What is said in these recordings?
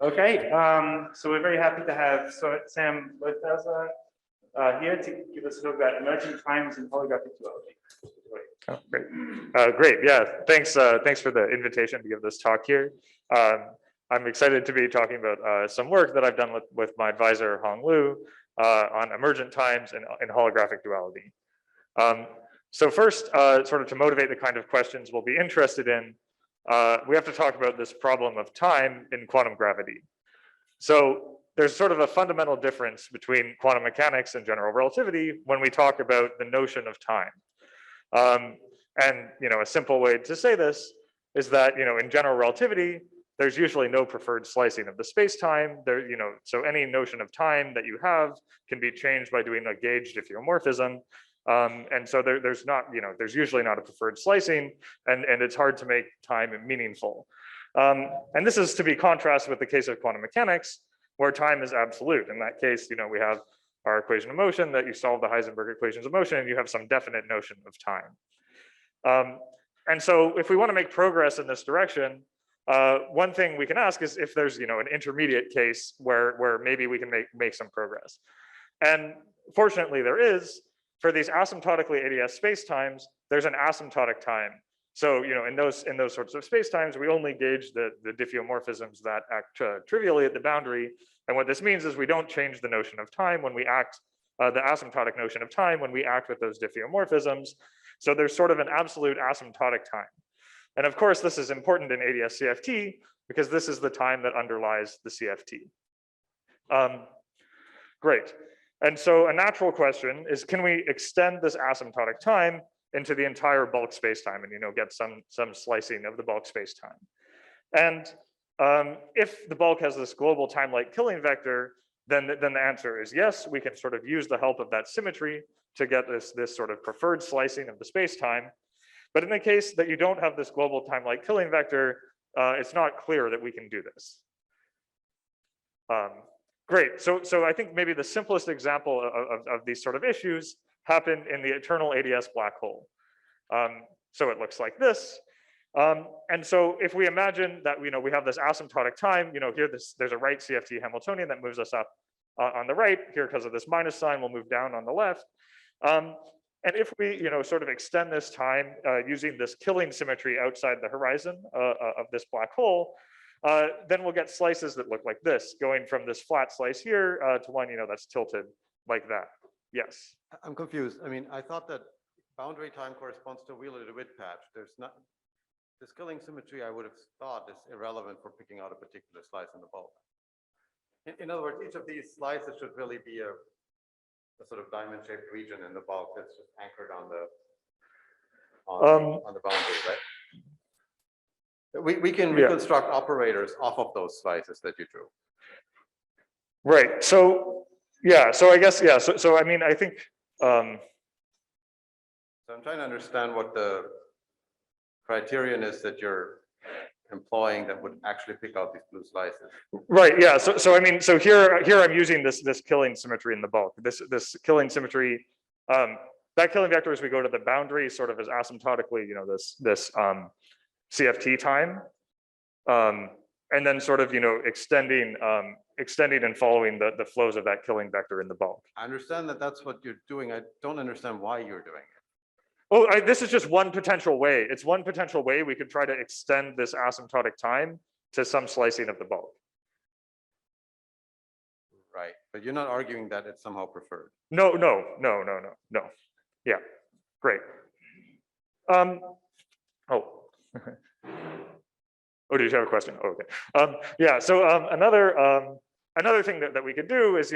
Okay, so we're very happy to have Sam Leutheusser here to give us a talk about emergent times and holographic duality. Oh, great. Great. Yeah. Thanks. Thanks for the invitation to give this talk here. I'm excited to be talking about some work that I've done with my advisor Hong Lu on emergent times and holographic duality. So first, sort of to motivate the kind of questions we'll be interested in, we have to talk about this problem of time in quantum gravity. So there's sort of a fundamental difference between quantum mechanics and general relativity when we talk about the notion of time. And a simple way to say this is that in general relativity, there's usually no preferred slicing of the space-time. So any notion of time that you have can be changed by doing a gauge diffeomorphism. And so there's not, there's usually not a preferred slicing, and it's hard to make time meaningful. And this is to be contrasted with the case of quantum mechanics, where time is absolute. In that case, we have our equation of motion that you solve the Heisenberg equations of motion, and you have some definite notion of time. And so if we want to make progress in this direction, one thing we can ask is if there's an intermediate case where maybe we can make some progress. And fortunately there is. For these asymptotically ADS spacetimes, there's an asymptotic time. So in those sorts of spacetimes, we only gauge the diffeomorphisms that act trivially at the boundary. And what this means is we don't change the notion of time when we act, the asymptotic notion of time when we act with those diffeomorphisms. So there's sort of an absolute asymptotic time. And of course, this is important in ADS CFT because this is the time that underlies the CFT. Great. And so a natural question is, can we extend this asymptotic time into the entire bulk spacetime and get some slicing of the bulk spacetime? And if the bulk has this global time-like killing vector, then the answer is yes. We can sort of use the help of that symmetry to get this sort of preferred slicing of the spacetime. But in the case that you don't have this global time-like killing vector, it's not clear that we can do this. Great, so I think maybe the simplest example of these sort of issues happen in the eternal ADS black hole. So it looks like this. And so if we imagine that we have this asymptotic time, here there's a right CFT Hamiltonian that moves us up on the right. Here, because of this minus sign, we'll move down on the left. And if we sort of extend this time using this killing symmetry outside the horizon of this black hole, then we'll get slices that look like this, going from this flat slice here to one that's tilted like that. Yes. I'm confused. I mean, I thought that boundary time corresponds to Wheeler-DeWitt patch. There's not this killing symmetry. I would have thought is irrelevant for picking out a particular slice in the bulk. In other words, each of these slices should really be a sort of diamond-shaped region in the bulk that's just anchored on the boundary, right? We can reconstruct operators off of those slices that you drew. Right. So yeah. So I guess yeah. So I mean I think. So I'm trying to understand what the criterion is that you're employing that would actually pick out these blue slices. Right. Yeah. So I mean here I'm using this killing symmetry in the bulk. This killing symmetry. That killing vector as we go to the boundary sort of is asymptotically this CFT time, and then sort of extending and following the flows of that killing vector in the bulk. I understand that that's what you're doing. I don't understand why you're doing it. Oh, this is just one potential way. It's one potential way we could try to extend this asymptotic time to some slicing of the bulk. Right, but you're not arguing that it's somehow preferred. No. Yeah, great. Oh, did you have a question? Oh, okay. Yeah. So another thing that we could do is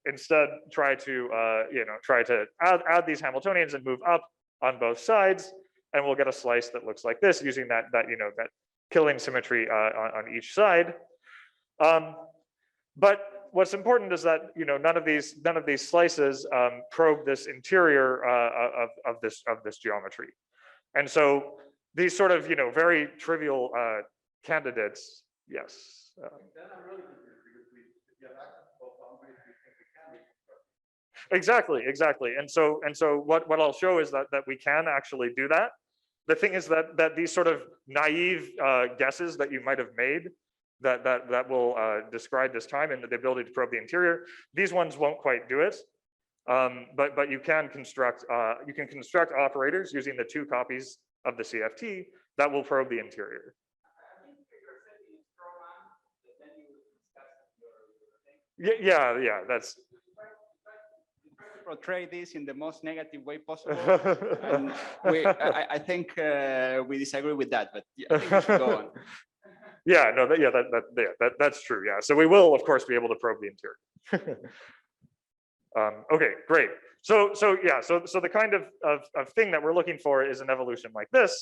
instead try to add these Hamiltonians and move up on both sides, and we'll get a slice that looks like this using that killing symmetry on each side. But what's important is that none of these slices probe this interior of this geometry, and so these sort of very trivial candidates. Yes. Exactly. And so what I'll show is that we can actually do that. the thing is that these sort of naive guesses that you might have made that will describe this time and the ability to probe the interior, these ones won't quite do it. But you can construct operators using the 2 copies of the CFT that will probe the interior. Yeah, that's. Portray this in the most negative way possible, and I think we disagree with that, but yeah, I think we should go on. Yeah, no, that's true. Yeah, so we will, of course, be able to probe the interior. Okay, great. So the kind of thing that we're looking for is an evolution like this,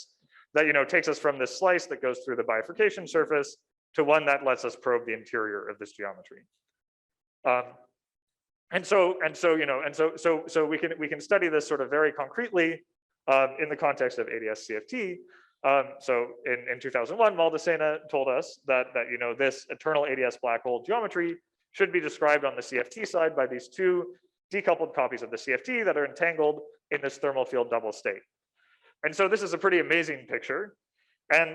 that takes us from this slice that goes through the bifurcation surface to one that lets us probe the interior of this geometry. So we can study this sort of very concretely in the context of ADS CFT. So in 2001, Maldacena told us that this eternal ADS black hole geometry should be described on the CFT side by these 2 decoupled copies of the CFT that are entangled in this thermal field double state. And so this is a pretty amazing picture. And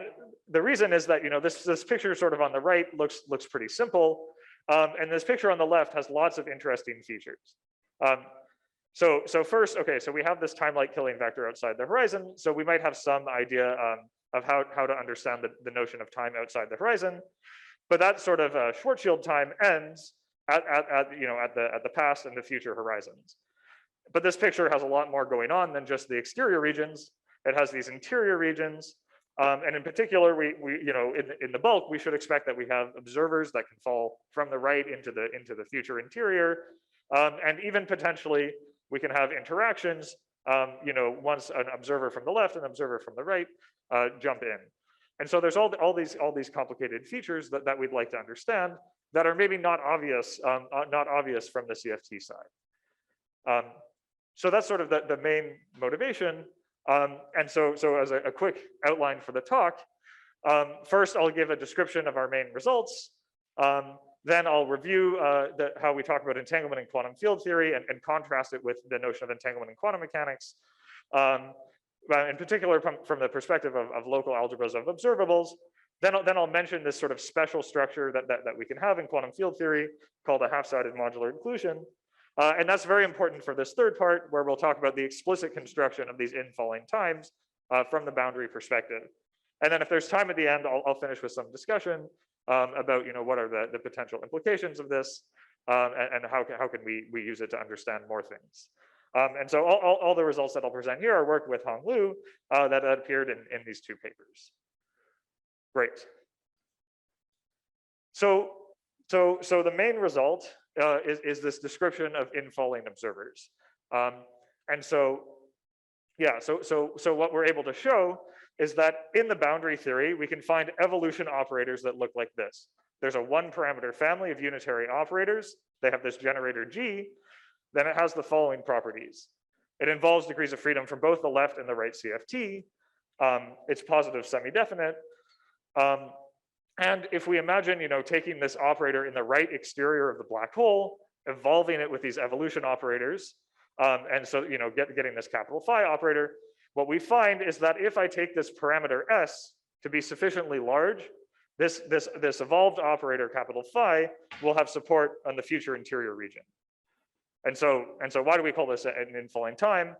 the reason is that this picture sort of on the right looks pretty simple. And this picture on the left has lots of interesting features. So first, okay, so we have this time-like killing vector outside the horizon. So we might have some idea of how to understand the notion of time outside the horizon. But that sort of Schwarzschild time ends at the past and the future horizons. But this picture has a lot more going on than just the exterior regions. It has these interior regions. And in particular, we in the bulk, we should expect that we have observers that can fall from the right into the future interior, and even potentially we can have interactions. Once an observer from the left and an observer from the right jump in, and so there's all these complicated features that we'd like to understand that are maybe not obvious from the CFT side. So that's sort of the main motivation. And so as a quick outline for the talk, first I'll give a description of our main results. Then I'll review how we talk about entanglement in quantum field theory and contrast it with the notion of entanglement in quantum mechanics. In particular, from the perspective of local algebras of observables. Then I'll mention this sort of special structure that we can have in quantum field theory called a half-sided modular inclusion. And that's very important for this third part, where we'll talk about the explicit construction of these infalling times from the boundary perspective. And then if there's time at the end, I'll finish with some discussion about what are the potential implications of this, and how can we use it to understand more things. And so all the results that I'll present here are work with Hong Lu that appeared in these 2 papers. Great. So the main result is this description of infalling observers. And so what we're able to show is that in the boundary theory, we can find evolution operators that look like this. There's a 1-parameter family of unitary operators. They have this generator G. Then it has the following properties. It involves degrees of freedom from both the left and the right CFT. It's positive semi-definite. And if we imagine, taking this operator in the right exterior of the black hole, evolving it with these evolution operators, and so, getting this capital phi operator, what we find is that if I take this parameter S to be sufficiently large, this evolved operator capital phi will have support on the future interior region. And so why do we call this an infalling time?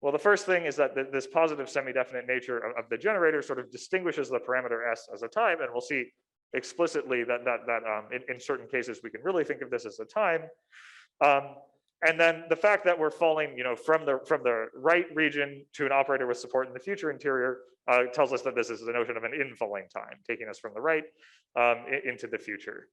Well, the first thing is that this positive semi-definite nature of the generator sort of distinguishes the parameter S as a time, and we'll see explicitly that in certain cases we can really think of this as a time. And then the fact that we're falling, from the right region to an operator with support in the future interior tells us that this is the notion of an infalling time, taking us from the right into the future.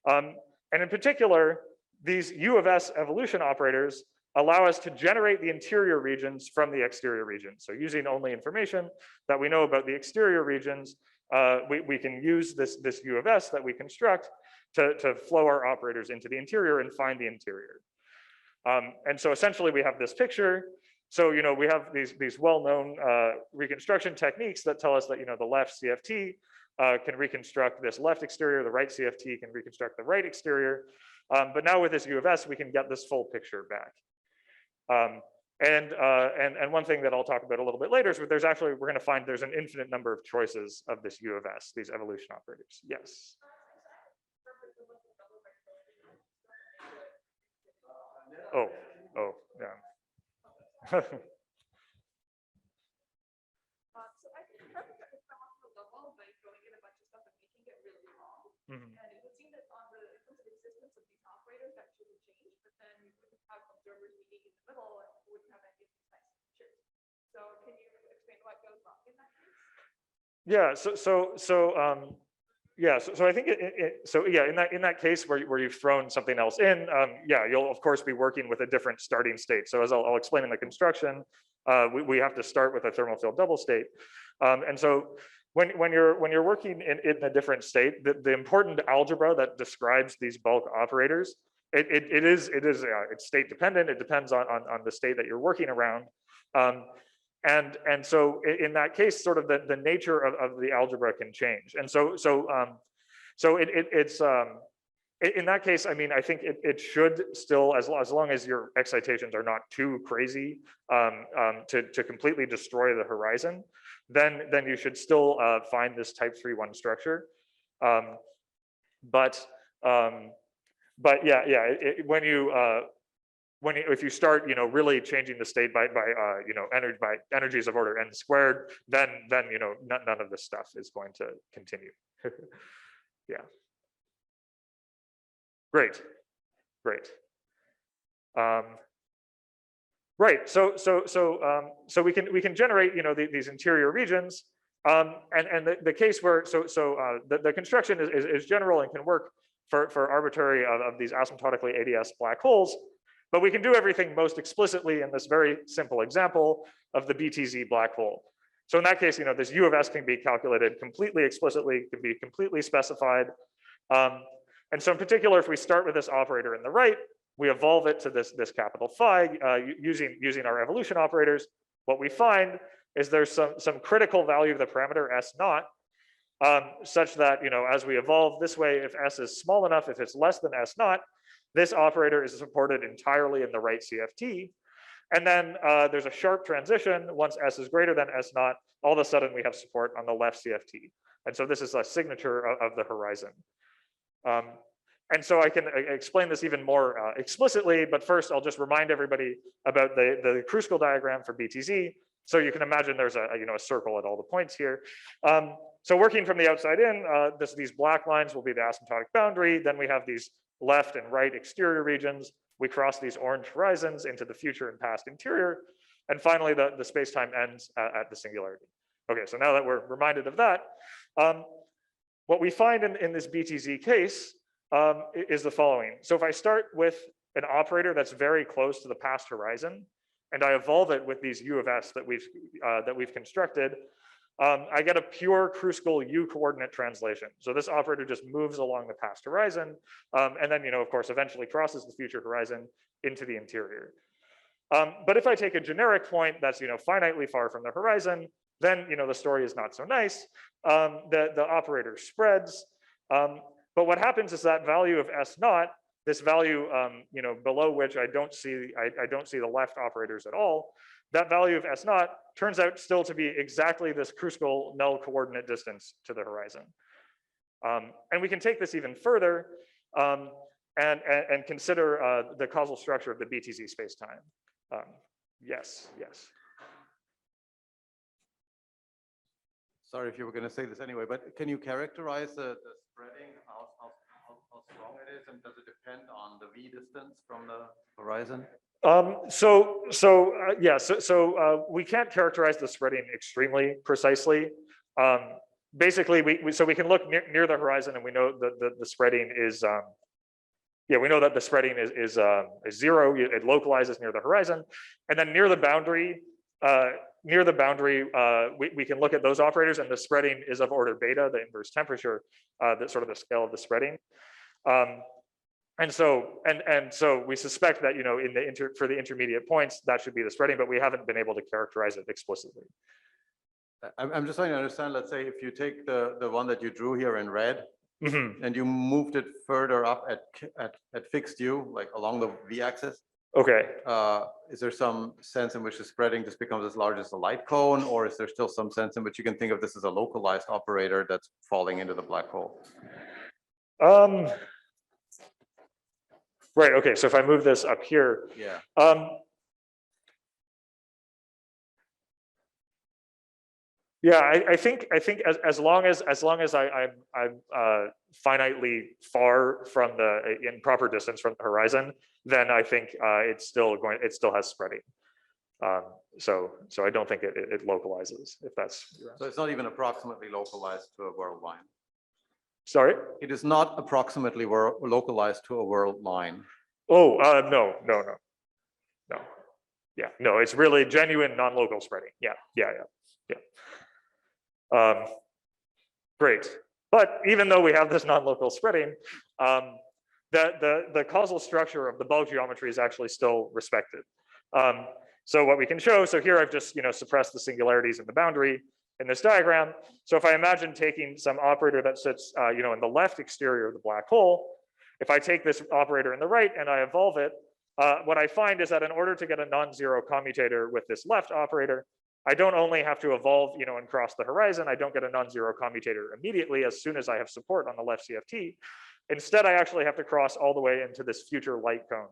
And in particular, these U of S evolution operators allow us to generate the interior regions from the exterior regions. So using only information that we know about the exterior regions, we can use this U of S that we construct to flow our operators into the interior and find the interior. And so essentially we have this picture. So, we have these well-known reconstruction techniques that tell us that, the left CFT can reconstruct this left exterior, the right CFT can reconstruct the right exterior. But now with this U of S, we can get this full picture back. And one thing that I'll talk about a little bit later is that we're going to find there's an infinite number of choices of this U of S, these evolution operators. Yes. Oh, yeah. So I think perfect is on the level by throwing in a bunch of stuff and making it really long. Mhm. And it would seem that in terms of existence of these operators, that shouldn't change, but then you wouldn't have observers meeting in the middle and you wouldn't have any of these nice features. So can you explain what goes wrong in that case? Yeah. So I think in that case where you've thrown something else in, yeah, you'll of course be working with a different starting state. So as I'll explain in the construction, we have to start with a thermal field double state, and so when you're working in a different state, the important algebra that describes these bulk operators, it's state dependent. It depends on the state that you're working around. And so in that case, sort of the nature of the algebra can change. And in that case, I mean, I think it should still, as long as your excitations are not too crazy to completely destroy the horizon, then you should still find this type 3-1 structure. But yeah, if you start, really changing the state by energies of order n squared, then none of this stuff is going to continue. Yeah. Great. Right. So we can generate these interior regions, and the case where the construction is general and can work for arbitrary of these asymptotically ADS black holes. But we can do everything most explicitly in this very simple example of the BTZ black hole. So in that case, this U of S can be calculated completely explicitly, can be completely specified. And so in particular, if we start with this operator in the right, we evolve it to this capital phi using our evolution operators. What we find is there's some critical value of the parameter S naught, such that as we evolve this way, if S is small enough, if it's less than S naught, this operator is supported entirely in the right CFT. And then there's a sharp transition. Once S is greater than S naught, all of a sudden we have support on the left CFT. And so this is a signature of the horizon. And so I can explain this even more explicitly, but first I'll just remind everybody about the Kruskal diagram for BTZ. So you can imagine there's a circle at all the points here. So working from the outside in, these black lines will be the asymptotic boundary. Then we have these left and right exterior regions. We cross these orange horizons into the future and past interior. And finally, the space-time ends at the singularity. Okay, so now that we're reminded of that, what we find in this BTZ case is the following. So if I start with an operator that's very close to the past horizon, and I evolve it with these U of S that we've constructed, I get a pure Kruskal U coordinate translation. So this operator just moves along the past horizon, and then of course eventually crosses the future horizon into the interior. But if I take a generic point that's finitely far from the horizon, then the story is not so nice. The operator spreads, but what happens is that value of S naught, this value below which I don't see the left operators at all, that value of S naught turns out still to be exactly this Kruskal null coordinate distance to the horizon. And we can take this even further and consider the causal structure of the BTZ spacetime. Yes. Sorry if you were going to say this anyway, but can you characterize the spreading, how strong it is, and does it depend on the V distance from the horizon? We can't characterize the spreading extremely precisely. Basically, we can look near the horizon, and we know that the spreading is we know that the spreading is 0. It localizes near the horizon, and then near the boundary, we can look at those operators, and the spreading is of order beta, the inverse temperature, that's sort of the scale of the spreading. And so we suspect that for the intermediate points that should be the spreading, but we haven't been able to characterize it explicitly. I'm just trying to understand. Let's say if you take the one that you drew here in red, Mm-hmm. and you moved it further up at fixed U, like along the V-axis, Okay. Is there some sense in which the spreading just becomes as large as the light cone, or is there still some sense in which you can think of this as a localized operator that's falling into the black hole? Right. Okay. So if I move this up here, Yeah. Yeah, I think as long as I'm finitely far from the in proper distance from the horizon, then I think it still has spreading. So I don't think it localizes, if that's. So it's not even approximately localized to a world line. Sorry. It is not approximately localized to a world line. Oh, no. Yeah, no, it's really genuine non-local spreading. Yeah. Great. But even though we have this non-local spreading, the causal structure of the bulk geometry is actually still respected. So what we can show, so here I've just suppressed the singularities in the boundary in this diagram. So if I imagine taking some operator that sits in the left exterior of the black hole, if I take this operator in the right and I evolve it, what I find is that in order to get a non-zero commutator with this left operator, I don't only have to evolve, and cross the horizon. I don't get a non-zero commutator immediately as soon as I have support on the left CFT. Instead, I actually have to cross all the way into this future light cone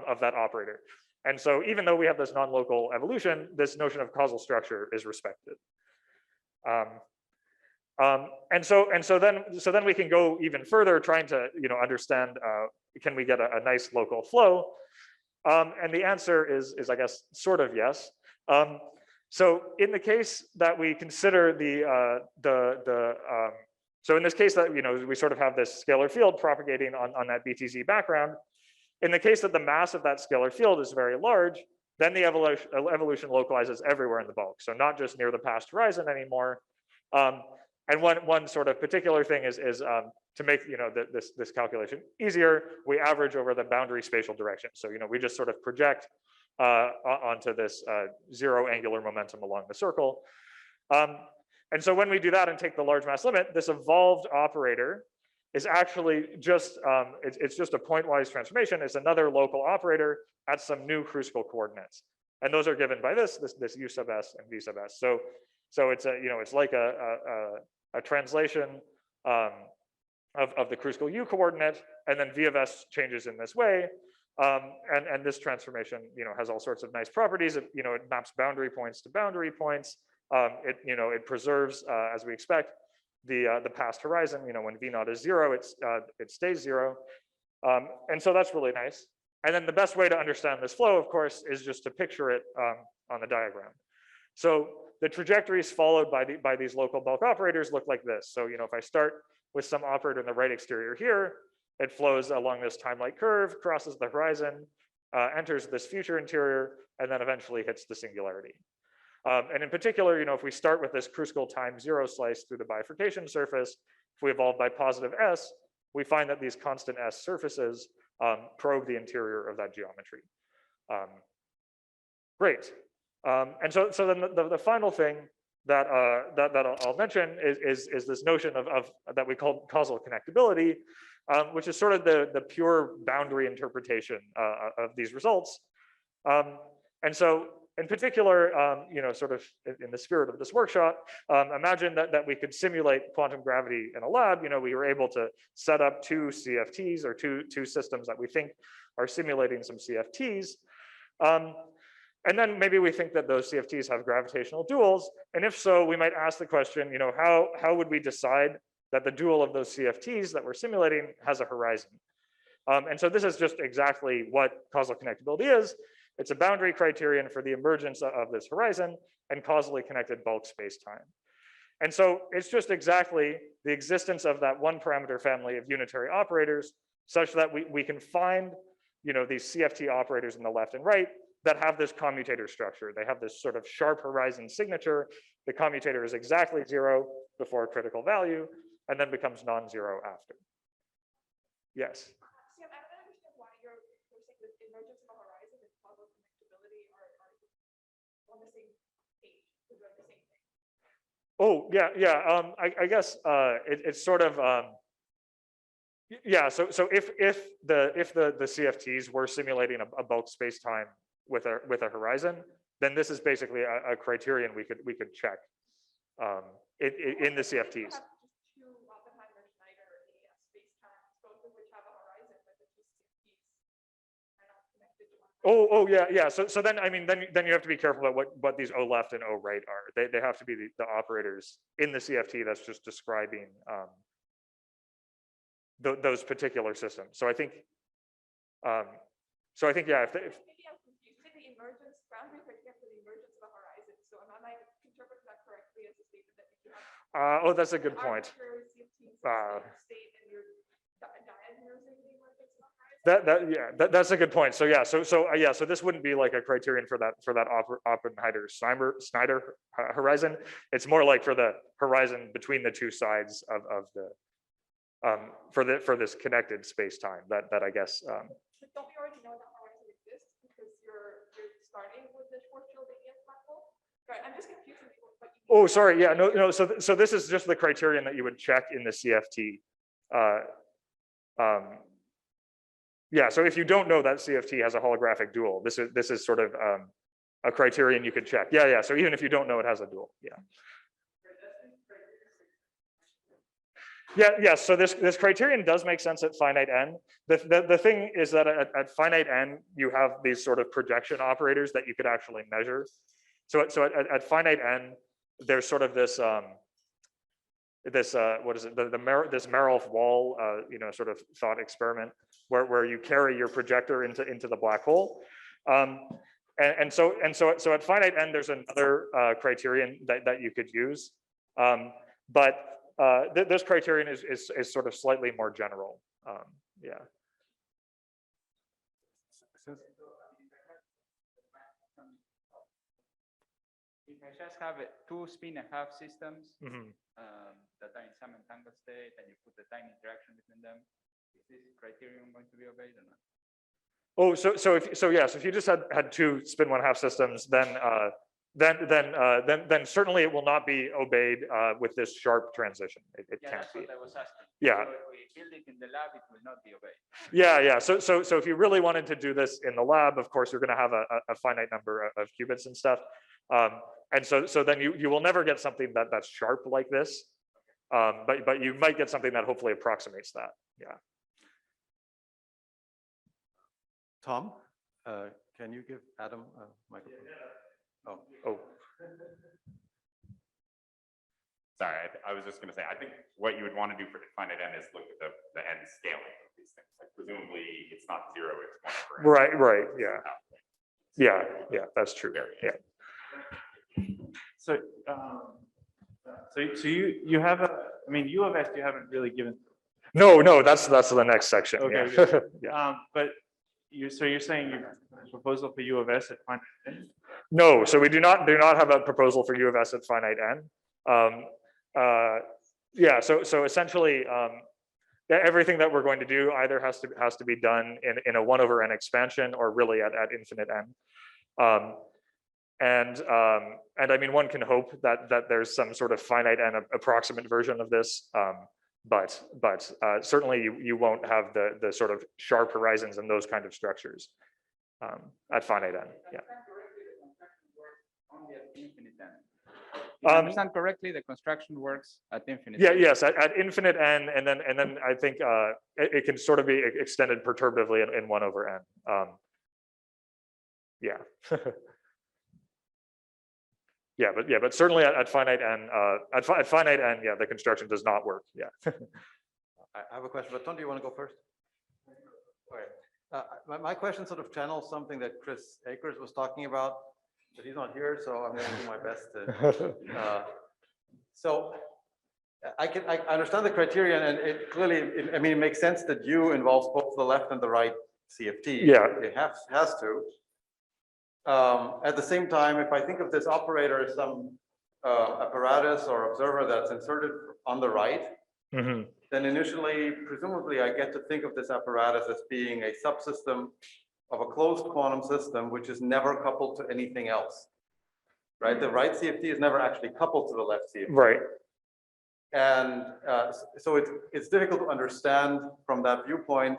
of that operator. And so even though we have this non-local evolution, this notion of causal structure is respected. And so then we can go even further, trying to understand, can we get a nice local flow? And the answer is I guess sort of yes. So in the case that we consider so in this case that we sort of have this scalar field propagating on that BTZ background. In the case that the mass of that scalar field is very large, then the evolution localizes everywhere in the bulk. So not just near the past horizon anymore. And one sort of particular thing is to make this calculation easier, we average over the boundary spatial direction. So we just sort of project onto this zero angular momentum along the circle. And so when we do that and take the large mass limit, this evolved operator is actually just it's just a pointwise transformation. It's another local operator at some new crucial coordinates, and those are given by this U sub s and v sub s. So it's it's like a translation of the crucial u coordinate, and then v of s changes in this way. And this transformation, has all sorts of nice properties. It maps boundary points to boundary points. It preserves, as we expect, the past horizon. When v naught is 0, it stays 0, and so that's really nice. And then the best way to understand this flow, of course, is just to picture it on the diagram. So the trajectories followed by these local bulk operators look like this. So if I start with some operator in the right exterior here, it flows along this time-like curve, crosses the horizon, enters this future interior, and then eventually hits the singularity. And in particular, if we start with this crucial time 0 slice through the bifurcation surface, if we evolve by positive s, we find that these constant s surfaces probe the interior of that geometry. Great. And so then the final thing that I'll mention is this notion of that we call causal connectability, which is sort of the pure boundary interpretation of these results. And so in particular, sort of in the spirit of this workshop, imagine that we could simulate quantum gravity in a lab. We were able to set up two CFTs or two systems that we think are simulating some CFTs. And then maybe we think that those CFTs have gravitational duals. And if so, we might ask the question, how would we decide that the dual of those CFTs that we're simulating has a horizon? And so this is just exactly what causal connectability is. It's a boundary criterion for the emergence of this horizon and causally connected bulk space-time. And so it's just exactly the existence of that one parameter family of unitary operators such that we can find these CFT operators in the left and right that have this commutator structure. They have this sort of sharp horizon signature. The commutator is exactly 0 before a critical value and then becomes non-zero after. Yes? Sam, I don't understand why you're saying that emergence of a horizon and causal connectability are on the same page, they're the same thing. Oh, yeah. I guess it's sort of, Yeah, so if the CFTs were simulating a bulk space-time with a horizon, then this is basically a criterion we could check in the CFTs. Have just two Oppenheimer-Schneider space-times, both of which have a horizon, but the two CFTs are not connected to one another. Oh yeah. So then I mean then you have to be careful about what these O left and O right are. They have to be the operators in the CFT that's just describing those particular systems. So I think yeah. Maybe I'm confused. Say the emergence boundary criteria for the emergence of a horizon. So am I interpret that correctly as a statement that if you have Oh, that's a good point. arbitrary CFTs state and you're diagnosing the emergence of a horizon? That's a good point. So yeah, so this wouldn't be like a criterion for that Oppenheimer-Schneider horizon. It's more like for the horizon between the two sides of the for this connected space-time that I guess. But don't we already know that horizon exists because you're starting with the Schwarzschild-Alien black hole? Right. I'm just confused with what you mean. Oh, sorry. Yeah, no. So this is just the criterion that you would check in the CFT. Yeah. So if you don't know that CFT has a holographic dual, this is sort of a criterion you could check. Yeah. So even if you don't know it has a dual, yeah. Yeah. So this criterion does make sense at finite n. The thing is that at finite n you have these sort of projection operators that you could actually measure. So at finite n there's sort of this what is it, this Merolf wall sort of thought experiment where you carry your projector into the black hole. And so at finite n there's another criterion that you could use, but this criterion is sort of slightly more general. Yeah. If I just have two spin-and-a-half systems that are in some entangled state, and you put the time interaction between them, is this criterion going to be obeyed or not? Oh, so if you just had two spin 1/2 systems, then certainly it will not be obeyed with this sharp transition. It can't That's be. what I was asking. Yeah. So if we build it in the lab, it will not be obeyed. Yeah. So if you really wanted to do this in the lab, of course, you're going to have a finite number of qubits and stuff. And so then you will never get something that's sharp like this. But you might get something that hopefully approximates that. Yeah. Tom, can you give Adam a microphone? Oh. Sorry, I was just going to say, I think what you would want to do for finite n is look at the n scaling of these things. Like presumably it's not 0, it's 1 per n. Right. Yeah. That's true. Yeah. So you have U of S you haven't really given. No, that's the next section. Okay. Yeah. Yeah. But you're saying you have a proposal for U of S at finite n? No, so we do not have a proposal for U of S at finite n. Yeah, so essentially everything that we're going to do either has to be done in a 1/n expansion or really at infinite n. And I mean, one can hope that there's some sort of finite n approximate version of this, but certainly you won't have the sort of sharp horizons and those kind of structures at finite n. Yeah. Only at infinite n. If I understand correctly, the construction works at infinite. Yeah. Yes. At infinite n, and then I think it can sort of be extended perturbatively in 1/n. Yeah. But certainly at finite n, at finite n, yeah, the construction does not work. Yeah. I have a question, but Tom, do you want to go first? All right. My question sort of channels something that Chris Akers was talking about, but he's not here, so I'm going to do my best to. So I understand the criterion, and it clearly, it makes sense that U involves both the left and the right CFT. Yeah. It has to. At the same time, if I think of this operator as some apparatus or observer that's inserted on the right, then initially, presumably, I get to think of this apparatus as being a subsystem of a closed quantum system, which is never coupled to anything else, right? The right CFT is never actually coupled to the left CFT. Right. And so it's difficult to understand from that viewpoint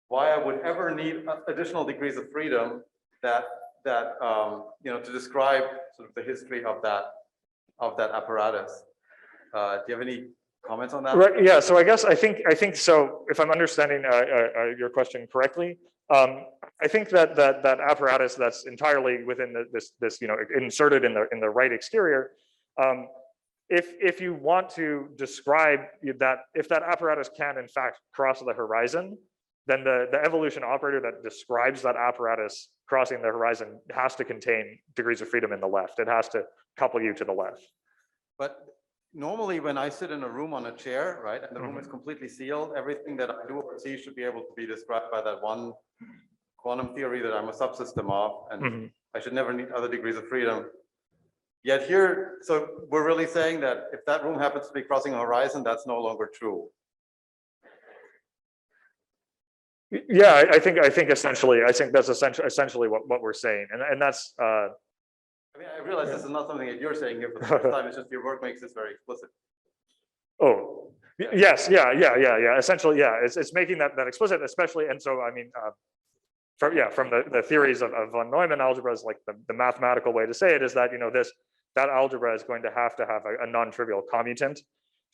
why I would ever need additional degrees of freedom that you know, to describe sort of the history of that apparatus. Do you have any comments on that? Right. Yeah. So I guess I think so. If I'm understanding your question correctly, I think that apparatus that's entirely within this you know, inserted in the right exterior. If you want to describe that, if that apparatus can in fact cross the horizon, then the evolution operator that describes that apparatus crossing the horizon has to contain degrees of freedom in the left. It has to couple you to the left. But normally when I sit in a room on a chair, right, and the room is completely sealed, everything that I do or see should be able to be described by that one quantum theory that I'm a subsystem of, and I should never need other degrees of freedom. Yet here, so we're really saying that if that room happens to be crossing a horizon, that's no longer true. Yeah, I think essentially, I think that's essentially what we're saying, and that's. I mean, I realize this is not something that you're saying here for the first time. It's just your work makes this very explicit. Oh, yes, yeah. Essentially, yeah, it's making that explicit, especially, and so I mean, from the theories of von Neumann algebras, like the mathematical way to say it is that, you know, that algebra is going to have a non-trivial commutant,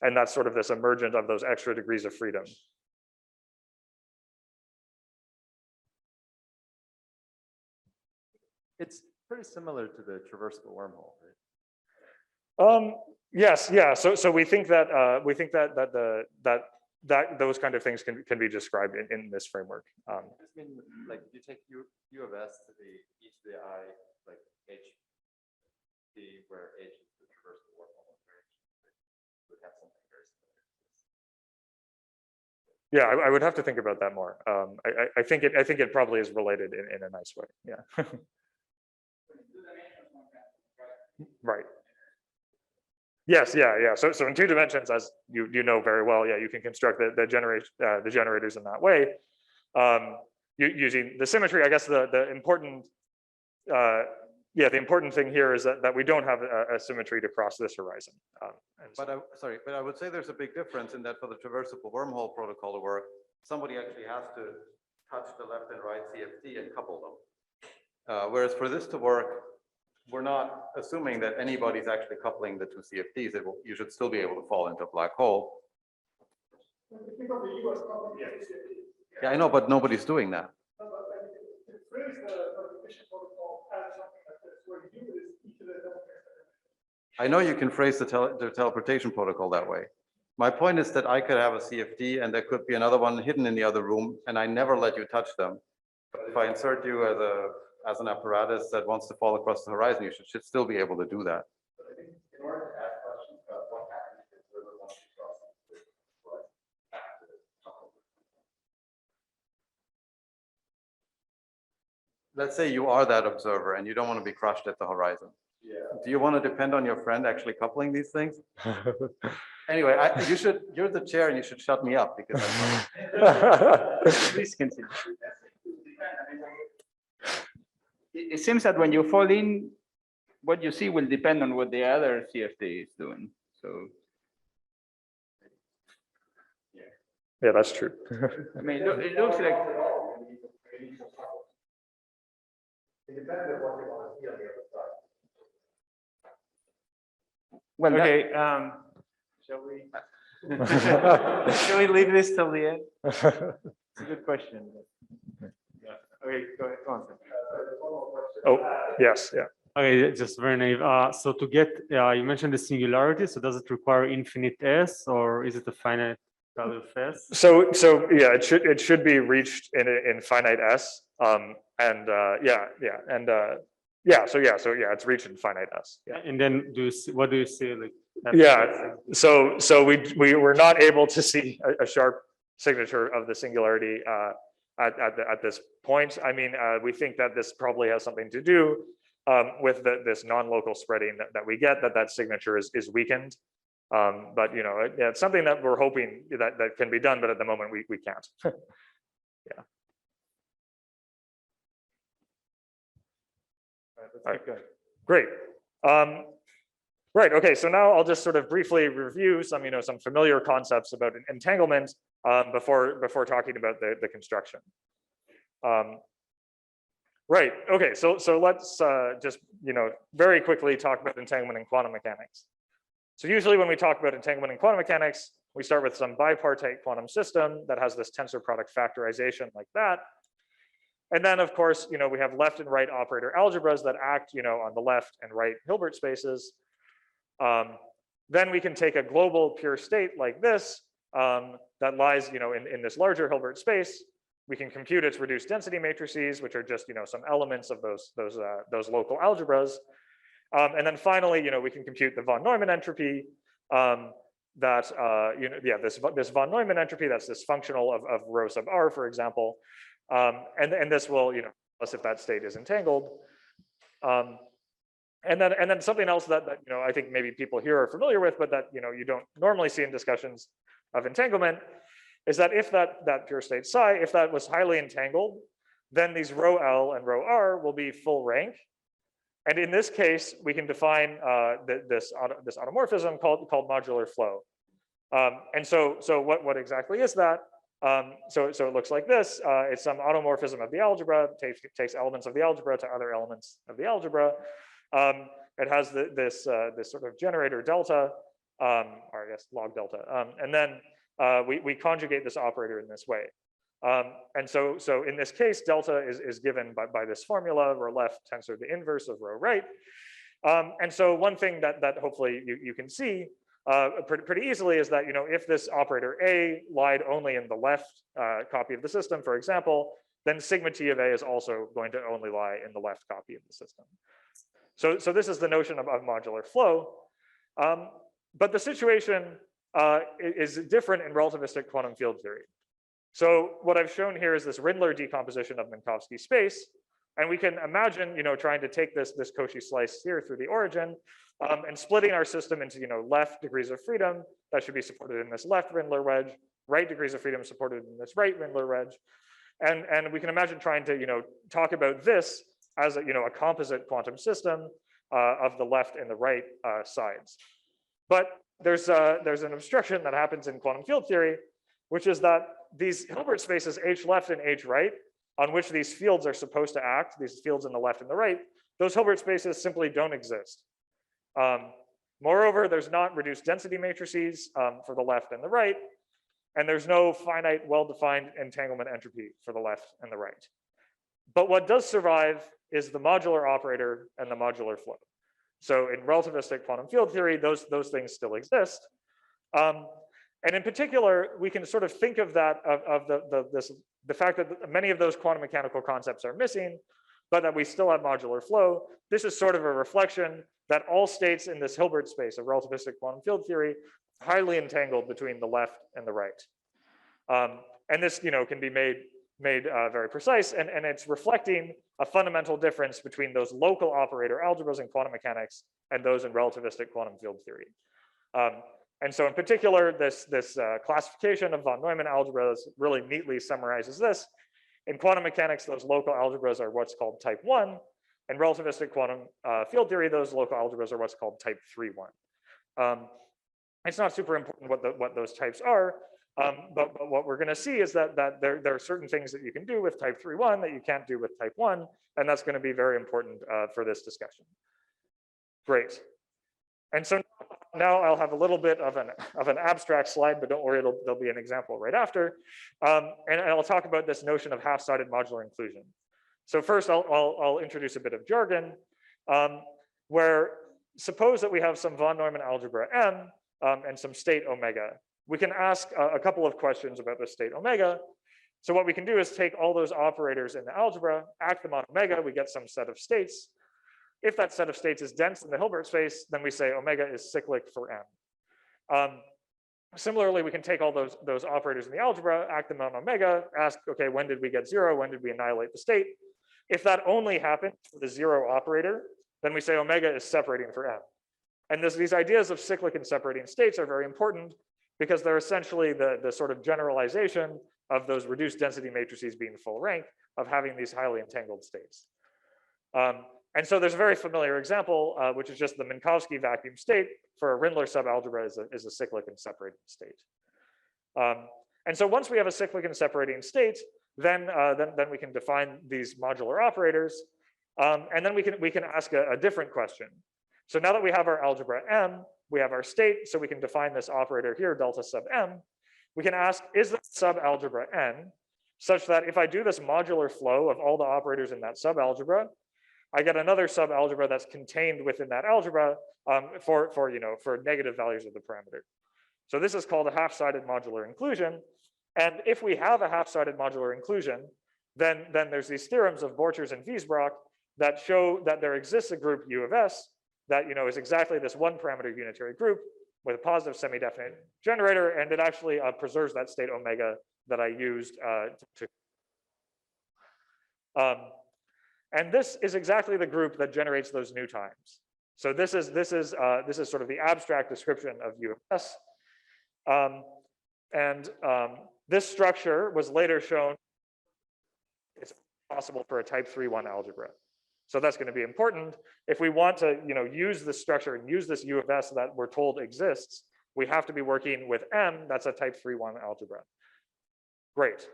and that's sort of this emergent of those extra degrees of freedom. It's pretty similar to the traversable wormhole, right? Yes, yeah. So we think that those kind of things can be described in this framework. I mean, like you take U of S to the e to the I, like H, where H is the traversable wormhole, right? It would have something very similar. Yeah, I would have to think about that more. I think it probably is related in a nice way. Yeah. Right. Yes, yeah. So in 2 dimensions, as you know very well, yeah, you can construct the generators in that way, using the symmetry. I guess the important thing here is that we don't have a symmetry to cross this horizon. But I would say there's a big difference in that for the traversable wormhole protocol to work, somebody actually has to touch the left and right CFD and couple them. Whereas for this to work, we're not assuming that anybody's actually coupling the 2 CFDs. You should still be able to fall into a black hole. Yeah, I know, but nobody's doing that. I know you can phrase the teleportation protocol that way. My point is that I could have a CFD and there could be another one hidden in the other room, and I never let you touch them. But if I insert you as an apparatus that wants to fall across the horizon, you should still be able to do that. But I think in order to ask questions about what happens if the observer wants to cross the horizon, Let's say you are that observer and you don't want to be crushed at the horizon. yeah. Do you want to depend on your friend actually coupling these things? Anyway, you're the chair and you should shut me up because Please continue. It seems that when you fall in, what you see will depend on what the other CFD is doing. So Yeah, that's true. I mean, it looks like. It depends on what you want to see on the other side. Well, Okay, shall we leave this till the end? It's a good question. Yeah. Okay, go on. Oh, yes, yeah. Okay, just very naive. So to get, you mentioned the singularity. So does it require infinite S, or is it a finite value of S? So yeah, it should be reached in finite S. So it's reached in finite S. Yeah. And then what do you see? Like Yeah. So we were not able to see a sharp signature of the singularity at this point. I mean, we think that this probably has something to do with this non-local spreading that we get, that signature is weakened. But you know, it's something that we're hoping that can be done, but at the moment we can't. Yeah. All right, great. Right, okay, so now I'll just sort of briefly review some, some familiar concepts about entanglement before talking about the construction. Right, okay, so let's just, very quickly talk about entanglement in quantum mechanics. So usually when we talk about entanglement in quantum mechanics, we start with some bipartite quantum system that has this tensor product factorization like that. And then of course, we have left and right operator algebras that act, on the left and right Hilbert spaces. Then we can take a global pure state like this that lies, in this larger Hilbert space. We can compute its reduced density matrices, which are just, some elements of those local algebras. And then finally, we can compute the von Neumann entropy this von Neumann entropy, that's this functional of rho sub r, for example. And this will, tell us if that state is entangled. And then something else that I think maybe people here are familiar with, but that you don't normally see in discussions of entanglement, is that if that pure state psi, if that was highly entangled, then these rho L and rho R will be full rank. And in this case, we can define this automorphism called modular flow. And so what exactly is that? So it looks like this. It's some automorphism of the algebra, takes elements of the algebra to other elements of the algebra. It has this sort of generator delta, or I guess log delta. And then we conjugate this operator in this way. And so in this case, delta is given by this formula, rho left tensor the inverse of rho right. And so one thing that hopefully you can see pretty easily is that, if this operator A lied only in the left copy of the system, for example, then sigma t of A is also going to only lie in the left copy of the system. So this is the notion of modular flow. But the situation is different in relativistic quantum field theory. So what I've shown here is this Rindler decomposition of Minkowski space. And we can imagine, trying to take this Cauchy slice here through the origin and splitting our system into, left degrees of freedom that should be supported in this left Rindler wedge, right degrees of freedom supported in this right Rindler wedge. And we can imagine trying to, talk about this as a composite quantum system of the left and the right sides. But there's an obstruction that happens in quantum field theory, which is that these Hilbert spaces H left and H right, on which these fields are supposed to act, these fields in the left and the right, those Hilbert spaces simply don't exist. Moreover, there's not reduced density matrices for the left and the right, and there's no finite, well-defined entanglement entropy for the left and the right. But what does survive is the modular operator and the modular flow. So in relativistic quantum field theory, those things still exist. And in particular, we can sort of think of that, the fact that many of those quantum mechanical concepts are missing, but that we still have modular flow. This is sort of a reflection that all states in this Hilbert space of relativistic quantum field theory are highly entangled between the left and the right. And this, can be made very precise, and it's reflecting a fundamental difference between those local operator algebras in quantum mechanics and those in relativistic quantum field theory. And so in particular, this classification of von Neumann algebras really neatly summarizes this. In quantum mechanics, those local algebras are what's called type 1. In relativistic quantum field theory, those local algebras are what's called type 3-1. It's not super important what those types are, but what we're going to see is that there are certain things that you can do with type 3-1 that you can't do with type 1, and that's going to be very important for this discussion. Great. And so now I'll have a little bit of an abstract slide, but don't worry, there'll be an example right after. And I'll talk about this notion of half-sided modular inclusion. So first, I'll introduce a bit of jargon, where suppose that we have some von Neumann algebra M and some state omega. We can ask a couple of questions about the state omega. So what we can do is take all those operators in the algebra, act them on omega, we get some set of states. If that set of states is dense in the Hilbert space, then we say omega is cyclic for M. Similarly, we can take all those operators in the algebra, act them on omega, ask, okay, when did we get 0? When did we annihilate the state? If that only happens for the 0 operator, then we say omega is separating for M. And these ideas of cyclic and separating states are very important because they're essentially the sort of generalization of those reduced density matrices being full rank of having these highly entangled states. And so there's a very familiar example, which is just the Minkowski vacuum state for a Rindler subalgebra is a cyclic and separating state. And so once we have a cyclic and separating state, then we can define these modular operators, and then we can ask a different question. So now that we have our algebra M, we have our state, so we can define this operator here, delta sub M. We can ask, is the subalgebra N such that if I do this modular flow of all the operators in that subalgebra, I get another subalgebra that's contained within that algebra for negative values of the parameter. So this is called a half-sided modular inclusion. And if we have a half-sided modular inclusion, then there's these theorems of Borchers and Wiesbrock that show that there exists a group U of S that is exactly this one parameter unitary group with a positive semi-definite generator, and it actually preserves that state omega that I used and this is exactly the group that generates those new times. So this is sort of the abstract description of U of S. This structure was later shown it's possible for a type 3-1 algebra. So that's going to be important. If we want to use this structure and use this U of S that we're told exists, we have to be working with M, that's a type 3-1 algebra. Great.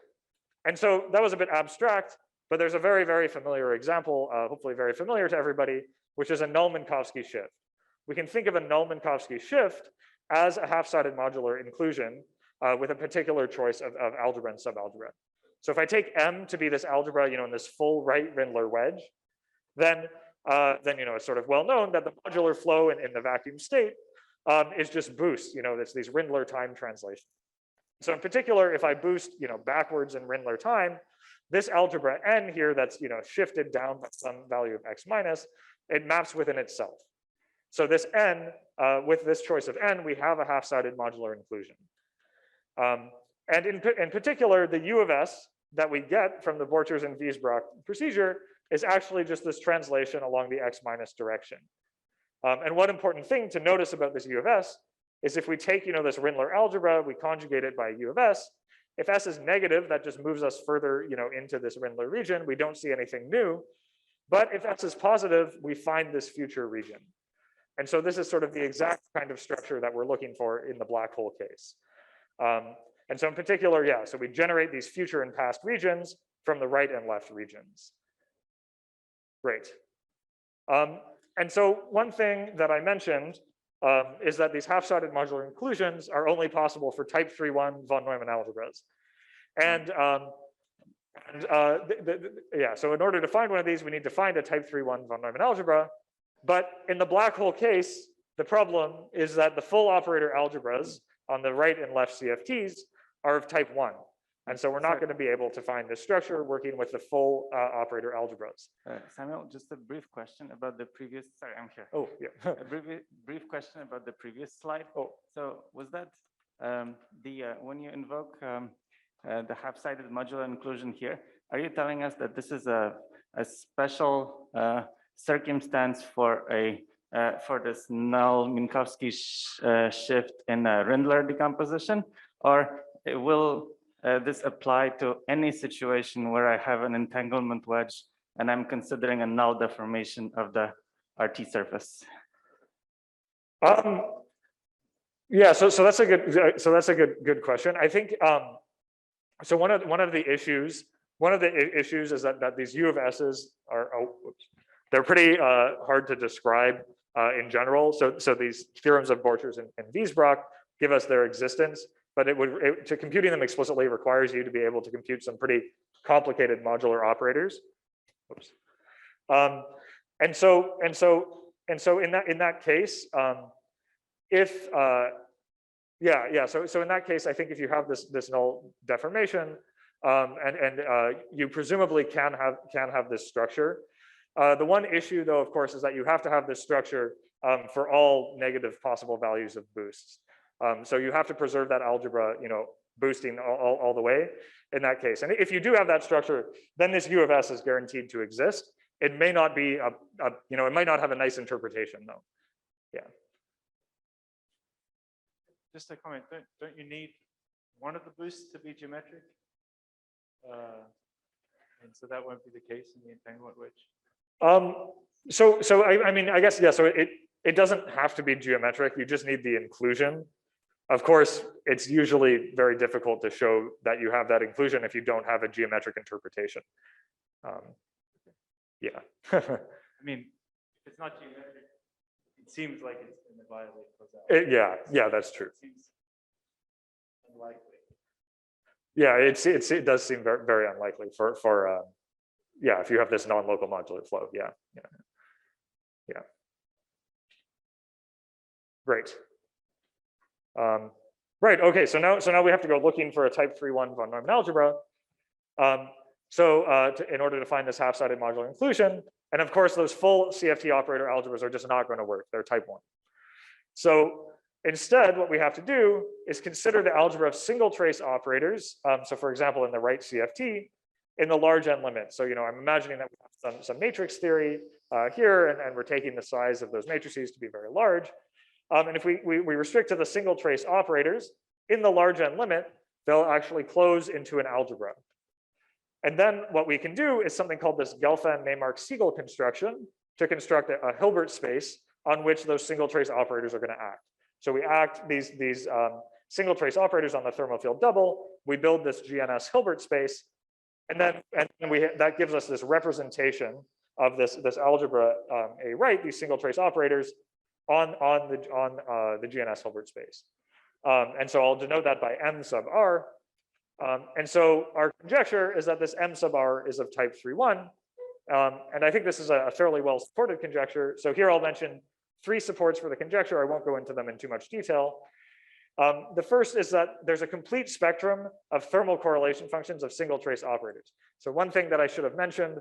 And so that was a bit abstract, but there's a very, very familiar example, hopefully very familiar to everybody, which is a Nullminkowski shift. We can think of a Nullminkowski shift as a half-sided modular inclusion with a particular choice of algebra and subalgebra. So if I take M to be this algebra, in this full right Rindler wedge, then it's sort of well known that the modular flow in the vacuum state is just boost. It's these Rindler time translations. So in particular, if I boost backwards in Rindler time, this algebra N here that's shifted down by some value of x minus, it maps within itself. So this N, with this choice of N, we have a half-sided modular inclusion. And in particular, the U of S that we get from the Borchers and Wiesbrock procedure is actually just this translation along the x minus direction. And one important thing to notice about this U of S is if we take this Rindler algebra, we conjugate it by U of S. If S is negative, that just moves us further into this Rindler region. We don't see anything new. But if S is positive, we find this future region. And so this is sort of the exact kind of structure that we're looking for in the black hole case. And so in particular, yeah, so we generate these future and past regions from the right and left regions. Great. And so one thing that I mentioned is that these half-sided modular inclusions are only possible for type 3-1 von Neumann algebras. And so in order to find one of these, we need to find a type 3-1 von Neumann algebra. But in the black hole case, the problem is that the full operator algebras on the right and left CFTs are of type 1. And so we're not going to be able to find this structure working with the full operator algebras. Samuel, just a brief question about the previous, sorry, I'm here. Oh, yeah. A brief question about the previous slide. Oh. So was that when you invoke the half-sided modular inclusion here, are you telling us that this is a special circumstance for this Null-Minkowski shift in a Rindler decomposition, or will this apply to any situation where I have an entanglement wedge and I'm considering a null deformation of the RT surface? Yeah, so that's a good question. I think so. One of the issues is that these U of S's are they're pretty hard to describe in general. So these theorems of Borchers and Wiesbrock give us their existence, but to computing them explicitly requires you to be able to compute some pretty complicated modular operators. Oops. And so in that case, so in that case, I think if you have this null deformation, and you presumably can have this structure. The one issue, though, of course, is that you have to have this structure for all negative possible values of boosts. So you have to preserve that algebra, boosting all the way in that case. And if you do have that structure, then this U of S is guaranteed to exist. It may not be it might not have a nice interpretation, though. Yeah. Just a comment. Don't you need one of the boosts to be geometric? And so that won't be the case in the entanglement wedge. I mean, I guess, yeah, so it doesn't have to be geometric. You just need the inclusion. Of course, it's usually very difficult to show that you have that inclusion if you don't have a geometric interpretation. Yeah. I mean, if it's not geometric, it seems like it's going to violate causality. Yeah, that's true. It seems unlikely. Yeah, it does seem very, very unlikely for yeah, if you have this non-local modular flow. Yeah. Great. Right. Okay. So now we have to go looking for a type 3-1 von Neumann algebra. In order to find this half-sided modular inclusion, and of course those full CFT operator algebras are just not going to work. They're type 1. So instead, what we have to do is consider the algebra of single trace operators. So for example, in the right CFT, in the large n limit. So I'm imagining that we have some matrix theory here, and we're taking the size of those matrices to be very large. And if we restrict to the single trace operators in the large n limit, they'll actually close into an algebra. And then what we can do is something called this Gelfand-Neymark-Siegel construction to construct a Hilbert space on which those single trace operators are going to act. So we act these single trace operators on the thermal field double. We build this GNS Hilbert space, and then that gives us this representation of this algebra A right, these single trace operators on the GNS Hilbert space. And so I'll denote that by M sub R. And so our conjecture is that this M sub R is of type 3-1. And I think this is a fairly well supported conjecture. So here I'll mention 3 supports for the conjecture. I won't go into them in too much detail. The first is that there's a complete spectrum of thermal correlation functions of single trace operators. So one thing that I should have mentioned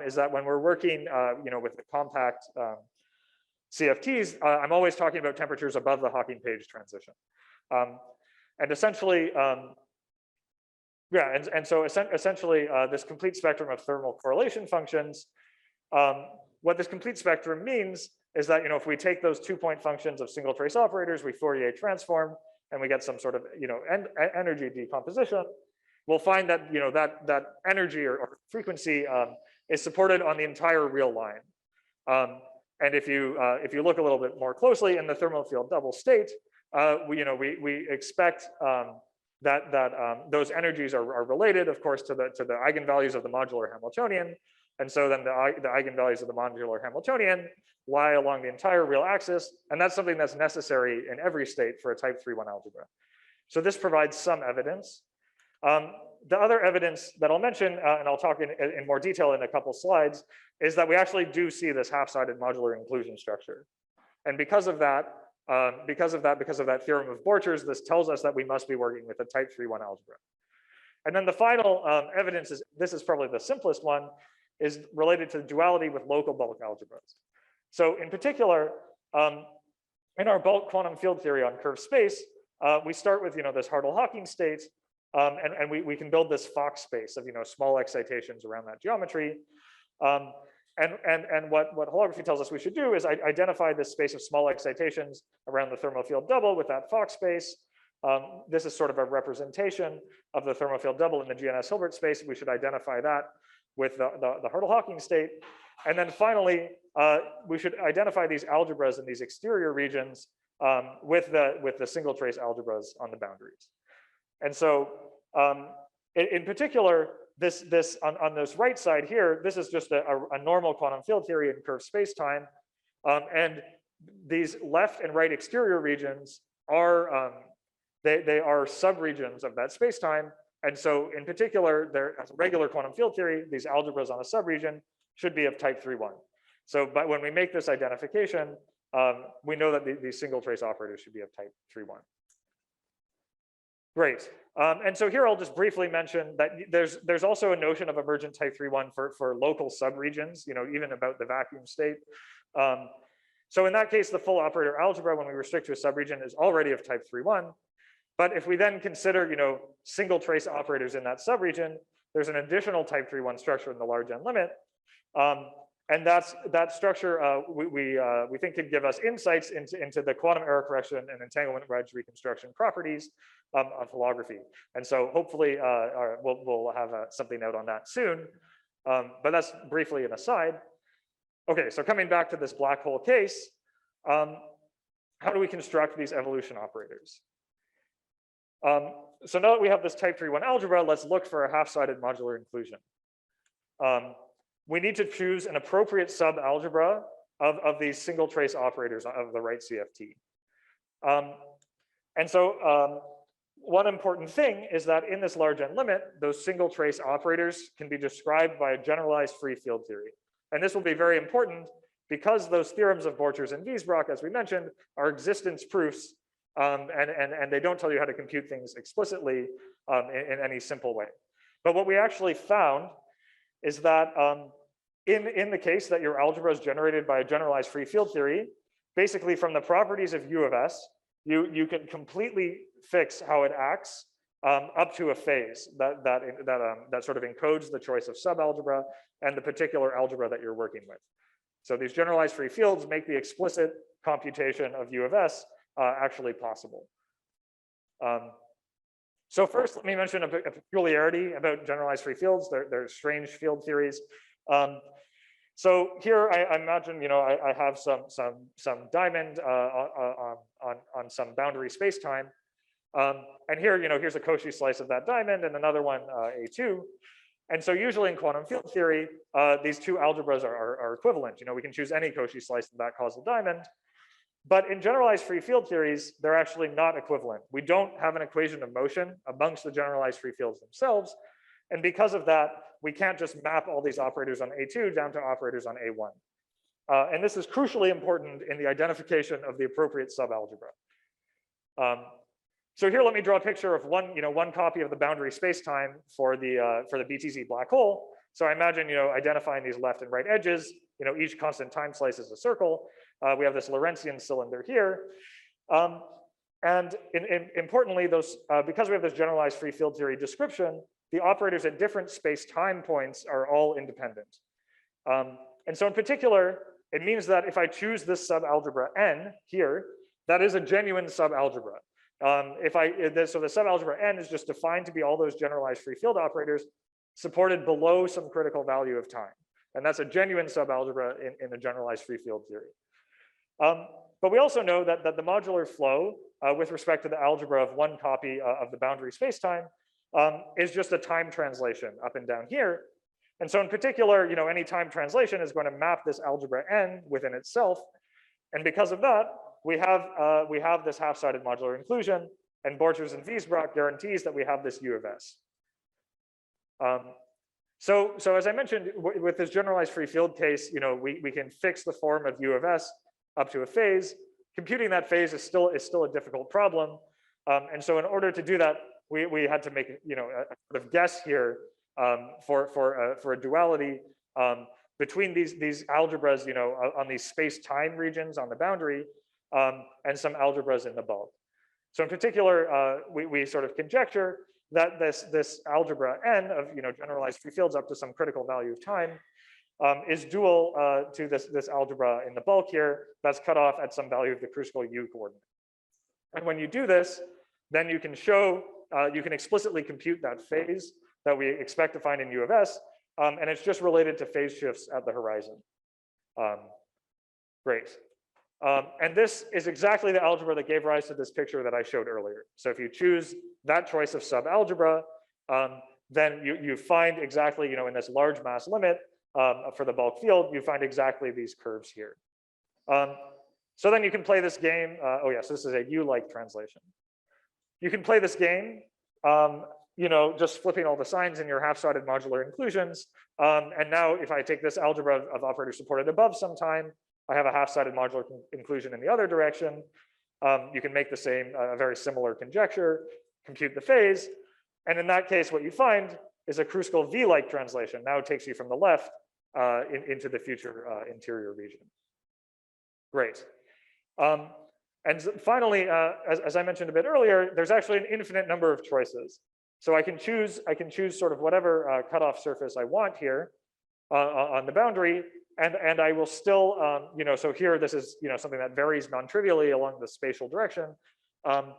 is that when we're working with the compact CFTs, I'm always talking about temperatures above the Hawking-Page transition. And essentially, essentially this complete spectrum of thermal correlation functions, what this complete spectrum means is that if we take those 2-point functions of single trace operators, we Fourier transform, and we get some sort of energy decomposition, we'll find that that energy or frequency is supported on the entire real line. And if you look a little bit more closely in the thermal field double state, we expect that those energies are related, of course, to the eigenvalues of the modular Hamiltonian. And so then the eigenvalues of the modular Hamiltonian lie along the entire real axis. And that's something that's necessary in every state for a type 3-1 algebra. So this provides some evidence. The other evidence that I'll mention, and I'll talk in more detail in a couple slides, is that we actually do see this half-sided modular inclusion structure. And because of that theorem of Borcher's, this tells us that we must be working with a type 3-1 algebra. And then the final evidence this is probably the simplest one, is related to duality with local bulk algebras. So in particular, in our bulk quantum field theory on curved space, we start with this Hartle-Hawking state, and we can build this Fock space of small excitations around that geometry. And what holography tells us we should do is identify this space of small excitations around the thermal field double with that Fock space. This is sort of a representation of the thermal field double in the GNS Hilbert space. We should identify that with the Hartle-Hawking state. And then finally, we should identify these algebras in these exterior regions with the single trace algebras on the boundaries. And so in particular, this on this right side here, this is just a normal quantum field theory in curved space-time. And these left and right exterior regions are they are subregions of that space-time. And so in particular, as a regular quantum field theory, these algebras on a subregion should be of type 3-1. So but when we make this identification, we know that these single trace operators should be of type 3-1. Great. And so here I'll just briefly mention that there's also a notion of emergent type 3-1 for local subregions, even about the vacuum state. So in that case, the full operator algebra, when we restrict to a subregion, is already of type 3-1. But if we then consider, single trace operators in that subregion, there's an additional type 3-1 structure in the large n limit. And that structure we think could give us insights into the quantum error correction and entanglement wedge reconstruction properties of holography. And so hopefully we'll have something out on that soon. But that's briefly an aside. Okay, so coming back to this black hole case, how do we construct these evolution operators? So now that we have this type 3.1 algebra, let's look for a half-sided modular inclusion. We need to choose an appropriate subalgebra of these single trace operators of the right CFT. And so one important thing is that in this large N limit, those single trace operators can be described by a generalized free field theory. And this will be very important because those theorems of Borchers and Wiesbrock, as we mentioned, are existence proofs, and they don't tell you how to compute things explicitly in any simple way. But what we actually found is that in the case that your algebra is generated by a generalized free field theory, basically from the properties of U of S, you can completely fix how it acts up to a phase that sort of encodes the choice of subalgebra and the particular algebra that you're working with. So these generalized free fields make the explicit computation of U of S actually possible. So first, let me mention a peculiarity about generalized free fields. They're strange field theories. So here, I imagine, I have some diamond on some boundary space-time. And here, here's a Cauchy slice of that diamond and another one, A2. And so usually in quantum field theory, these two algebras are equivalent. We can choose any Cauchy slice of that causal diamond. But in generalized free field theories, they're actually not equivalent. We don't have an equation of motion amongst the generalized free fields themselves. And because of that, we can't just map all these operators on A2 down to operators on A1. And this is crucially important in the identification of the appropriate subalgebra. So here, let me draw a picture of one copy of the boundary spacetime for the BTZ black hole. So I imagine, identifying these left and right edges, each constant time slice is a circle. We have this Lorentzian cylinder here. And importantly, because we have this generalized free field theory description, the operators at different space-time points are all independent. And so in particular, it means that if I choose this subalgebra N here, that is a genuine subalgebra. So the subalgebra N is just defined to be all those generalized free field operators supported below some critical value of time. And that's a genuine subalgebra in a generalized free field theory. But we also know that the modular flow with respect to the algebra of one copy of the boundary spacetime is just a time translation up and down here. And so in particular, any time translation is going to map this algebra N within itself. And because of that, we have this half-sided modular inclusion, and Borchers and Wiesbrock guarantees that we have this U of S. So as I mentioned, with this generalized free field case, we can fix the form of U of S up to a phase. Computing that phase is still a difficult problem. And so in order to do that, we had to make a sort of guess here for a duality between these algebras, on these space-time regions on the boundary, and some algebras in the bulk. So in particular, we sort of conjecture that this algebra N of generalized free fields up to some critical value of time is dual to this algebra in the bulk here that's cut off at some value of the Kruskal U coordinate. And when you do this, then you can show, you can explicitly compute that phase that we expect to find in U of S, and it's just related to phase shifts at the horizon. Great. And this is exactly the algebra that gave rise to this picture that I showed earlier. So if you choose that choice of subalgebra, then you find exactly, in this large mass limit for the bulk field, you find exactly these curves here. So then you can play this game. Oh yes, this is a U-like translation. You can play this game, just flipping all the signs in your half-sided modular inclusions. And now if I take this algebra of operators supported above sometime, I have a half-sided modular inclusion in the other direction. You can make the same, very similar conjecture, compute the phase. And in that case, what you find is a Kruskal V-like translation. Now it takes you from the left into the future interior region. Great. And finally, as I mentioned a bit earlier, there's actually an infinite number of choices. So I can choose sort of whatever cutoff surface I want here on the boundary, and I will still, so here this is something that varies non-trivially along the spatial direction, and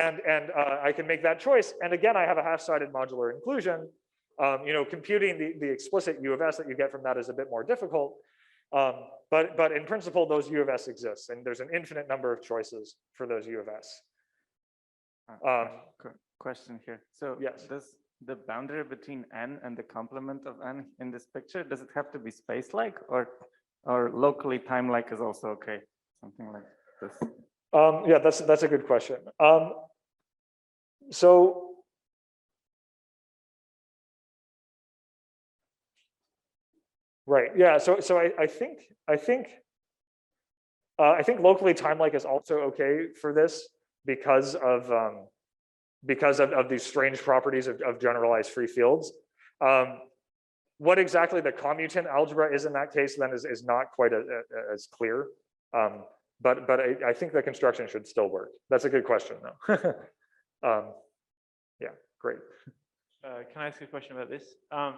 I can make that choice. And again, I have a half-sided modular inclusion. Computing the explicit U of S that you get from that is a bit more difficult. But in principle, those U of S exist, and there's an infinite number of choices for those U of S. Question here. So yes. does the boundary between n and the complement of n in this picture, does it have to be space-like or locally time-like is also okay? Something like this. Yeah, that's a good question. So right, yeah. So I think locally time-like is also okay for this because of these strange properties of generalized free fields. What exactly the commutant algebra is in that case then is not quite as clear. But I think the construction should still work. That's a good question though. Yeah, great. Can I ask a question about this? So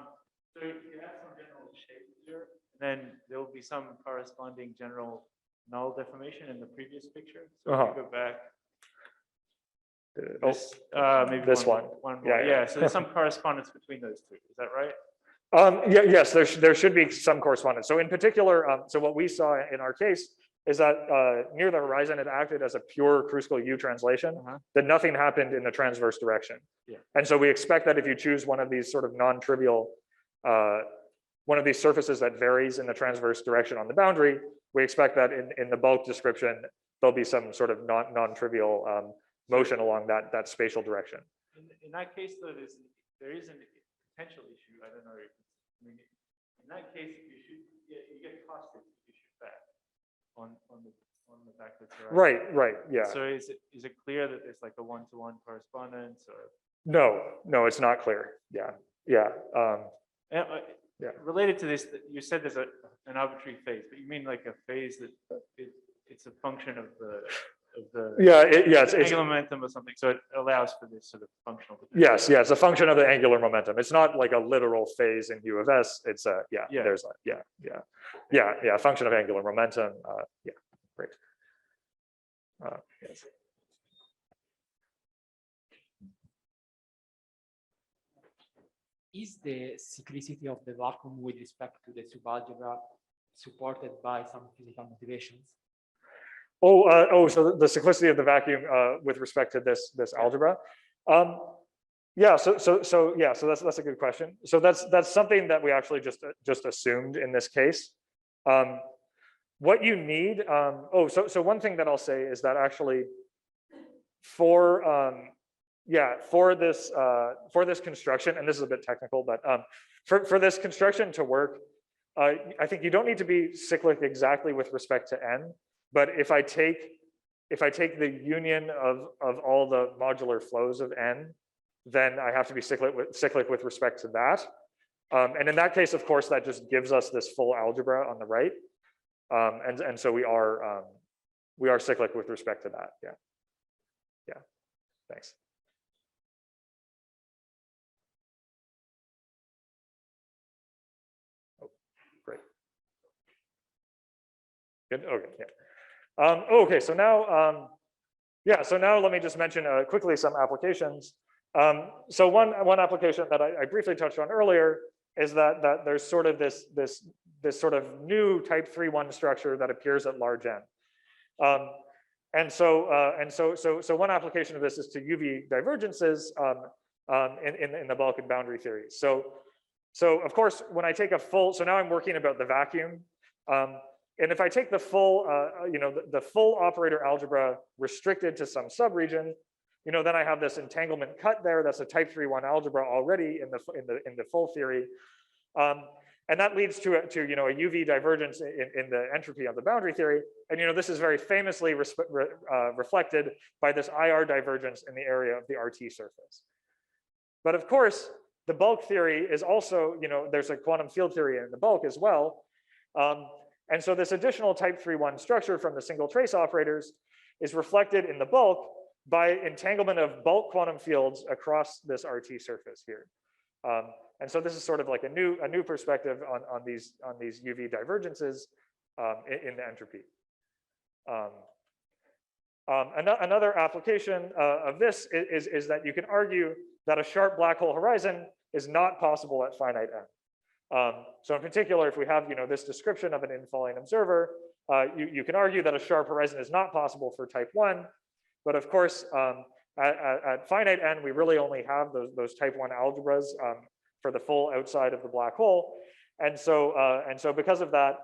you have some general shape here, then there will be some corresponding general null deformation in the previous picture. So if you go back, this, maybe this one more. Yeah, so there's some correspondence between those two. Is that right? Yeah, yes, there should be some correspondence. So in particular, so what we saw in our case is that near the horizon, it acted as a pure Kruskal U translation, that nothing happened in the transverse direction. Yeah. And so we expect that if you choose one of these sort of non-trivial, one of these surfaces that varies in the transverse direction on the boundary, we expect that in the bulk description, there'll be some sort of non-trivial motion along that spatial direction. In that case, though, there is a potential issue. I don't know if I mean, in that case, you get caustic if you shoot back on the backwards horizon. Right, yeah. So is it clear that there's like a one-to-one correspondence or? No, it's not clear. Yeah. Yeah. Related to this, you said there's an arbitrary phase, but you mean like a phase that it's a function of the it's angular momentum or something, so it allows for this sort of functional. Yes, it's a function of the angular momentum. It's not like a literal phase in U of S. It's there's a function of angular momentum. Great. Yes. Is the cyclicity of the vacuum with respect to the subalgebra supported by some physical motivations? So the cyclicity of the vacuum with respect to this algebra. So that's a good question. So that's something that we actually just assumed in this case. What you need, so one thing that I'll say is that actually for this construction, and this is a bit technical, but for this construction to work, I think you don't need to be cyclic exactly with respect to n. But if I take the union of all the modular flows of n, then I have to be cyclic with respect to that. And in that case, of course, that just gives us this full algebra on the right. And so we are cyclic with respect to that. Yeah. Thanks. Oh, great. Good. Okay. Yeah. Okay, so now, so now let me just mention quickly some applications. So one application that I briefly touched on earlier is that there's sort of this sort of new type 3-1 structure that appears at large n. And so one application of this is to UV divergences in the bulk and boundary theories. So of course, when I take a full, so now I'm working about the vacuum. And if I take the full, the full operator algebra restricted to some subregion, then I have this entanglement cut there. That's a type 3-1 algebra already in the full theory, and that leads to a UV divergence in the entropy of the boundary theory. And this is very famously reflected by this IR divergence in the area of the RT surface. But of course, the bulk theory is also, there's a quantum field theory in the bulk as well. And so this additional type 3-1 structure from the single trace operators is reflected in the bulk by entanglement of bulk quantum fields across this RT surface here. And so this is sort of like a new perspective on these UV divergences in the entropy. Another application of this is that you can argue that a sharp black hole horizon is not possible at finite n. So in particular, if we have this description of an infalling observer, you can argue that a sharp horizon is not possible for type 1, but of course, at finite n, we really only have those type 1 algebras for the full outside of the black hole, and so because of that,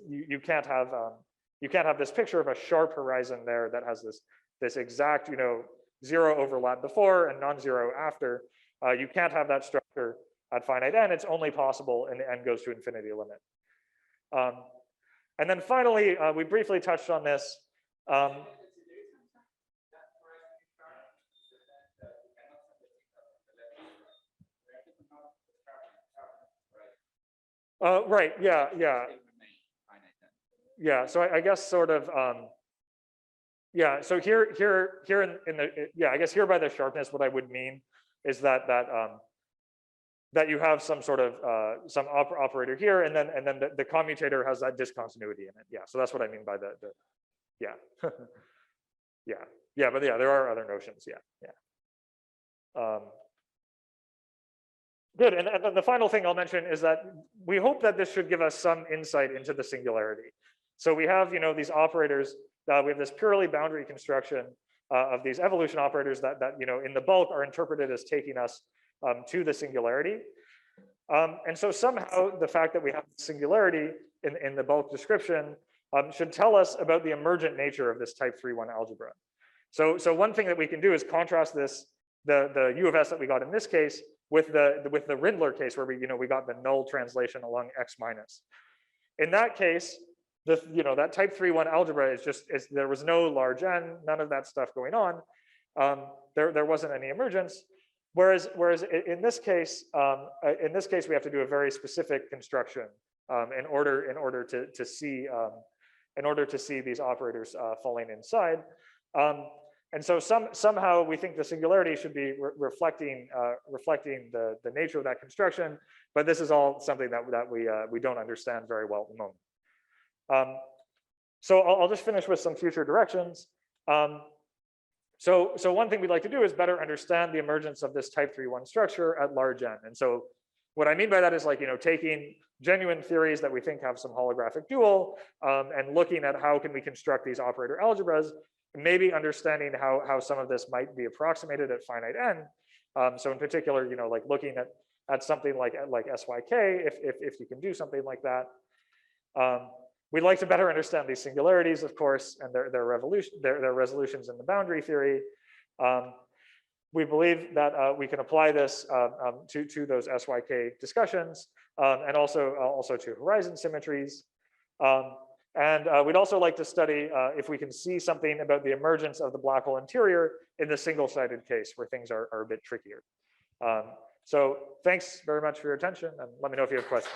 you can't have this picture of a sharp horizon there that has this exact zero overlap before and non-zero after. You can't have that structure at finite n. It's only possible in the n goes to infinity limit. And then finally, we briefly touched on this. Right. Yeah. So I guess sort of. Yeah. So here in the I guess here by the sharpness, what I would mean is that you have some sort of some operator here, and then the commutator has that discontinuity in it. Yeah. So that's what I mean by the yeah. yeah. But yeah, there are other notions. Yeah. Good, and then the final thing I'll mention is that we hope that this should give us some insight into the singularity. So we have, these operators, we have this purely boundary construction of these evolution operators that in the bulk are interpreted as taking us to the singularity. And so somehow the fact that we have singularity in the bulk description should tell us about the emergent nature of this type 3-1 algebra. So one thing that we can do is contrast this, the U of S that we got in this case, with the Rindler case where we got the null translation along x minus. In that case, that type 3-1 algebra there was no large n, none of that stuff going on. There wasn't any emergence. Whereas in this case we have to do a very specific construction in order to see these operators falling inside. And so somehow we think the singularity should be reflecting the nature of that construction, but this is all something that we don't understand very well at the moment. So I'll just finish with some future directions. So one thing we'd like to do is better understand the emergence of this type 3-1 structure at large n. And so what I mean by that is taking genuine theories that we think have some holographic dual and looking at how can we construct these operator algebras, maybe understanding how some of this might be approximated at finite n. So in particular, looking at something like SYK, if you can do something like that. We'd like to better understand these singularities, of course, and their resolutions in the boundary theory. We believe that we can apply this to those SYK discussions and also to horizon symmetries. And we'd also like to study if we can see something about the emergence of the black hole interior in the single-sided case where things are a bit trickier. So thanks very much for your attention, and let me know if you have questions.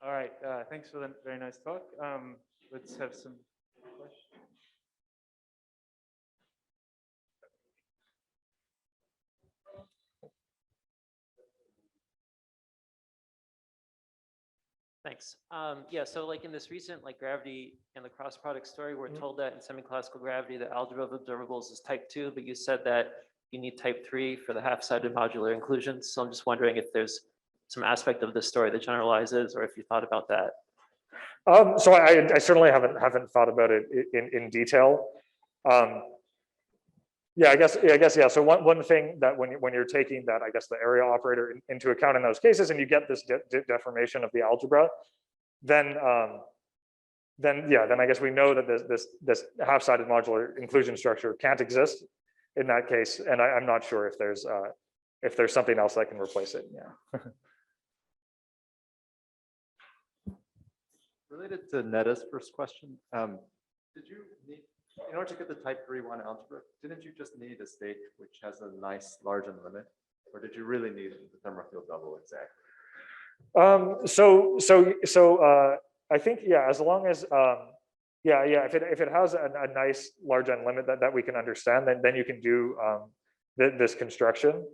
All right, thanks for the very nice talk. Let's have some questions. Thanks. Yeah, so in this recent gravity and the cross product story, we're told that in semi-classical gravity, the algebra of observables is type 2, but you said that you need type 3 for the half-sided modular inclusions. So I'm just wondering if there's some aspect of this story that generalizes, or if you thought about that. So I certainly haven't thought about it in detail. Yeah, I guess yeah. So one thing that when you're taking that, I guess the area operator into account in those cases, and you get this deformation of the algebra, then I guess we know that this half-sided modular inclusion structure can't exist in that case, and I'm not sure if there's something else that can replace it. Yeah. Related to Netta's first question, did you need, in order to get the type 3-1 algebra, didn't you just need a state which has a nice large n limit, or did you really need the thermofield double exactly? So I think as long as if it has a nice large n limit that we can understand, then you can do this construction.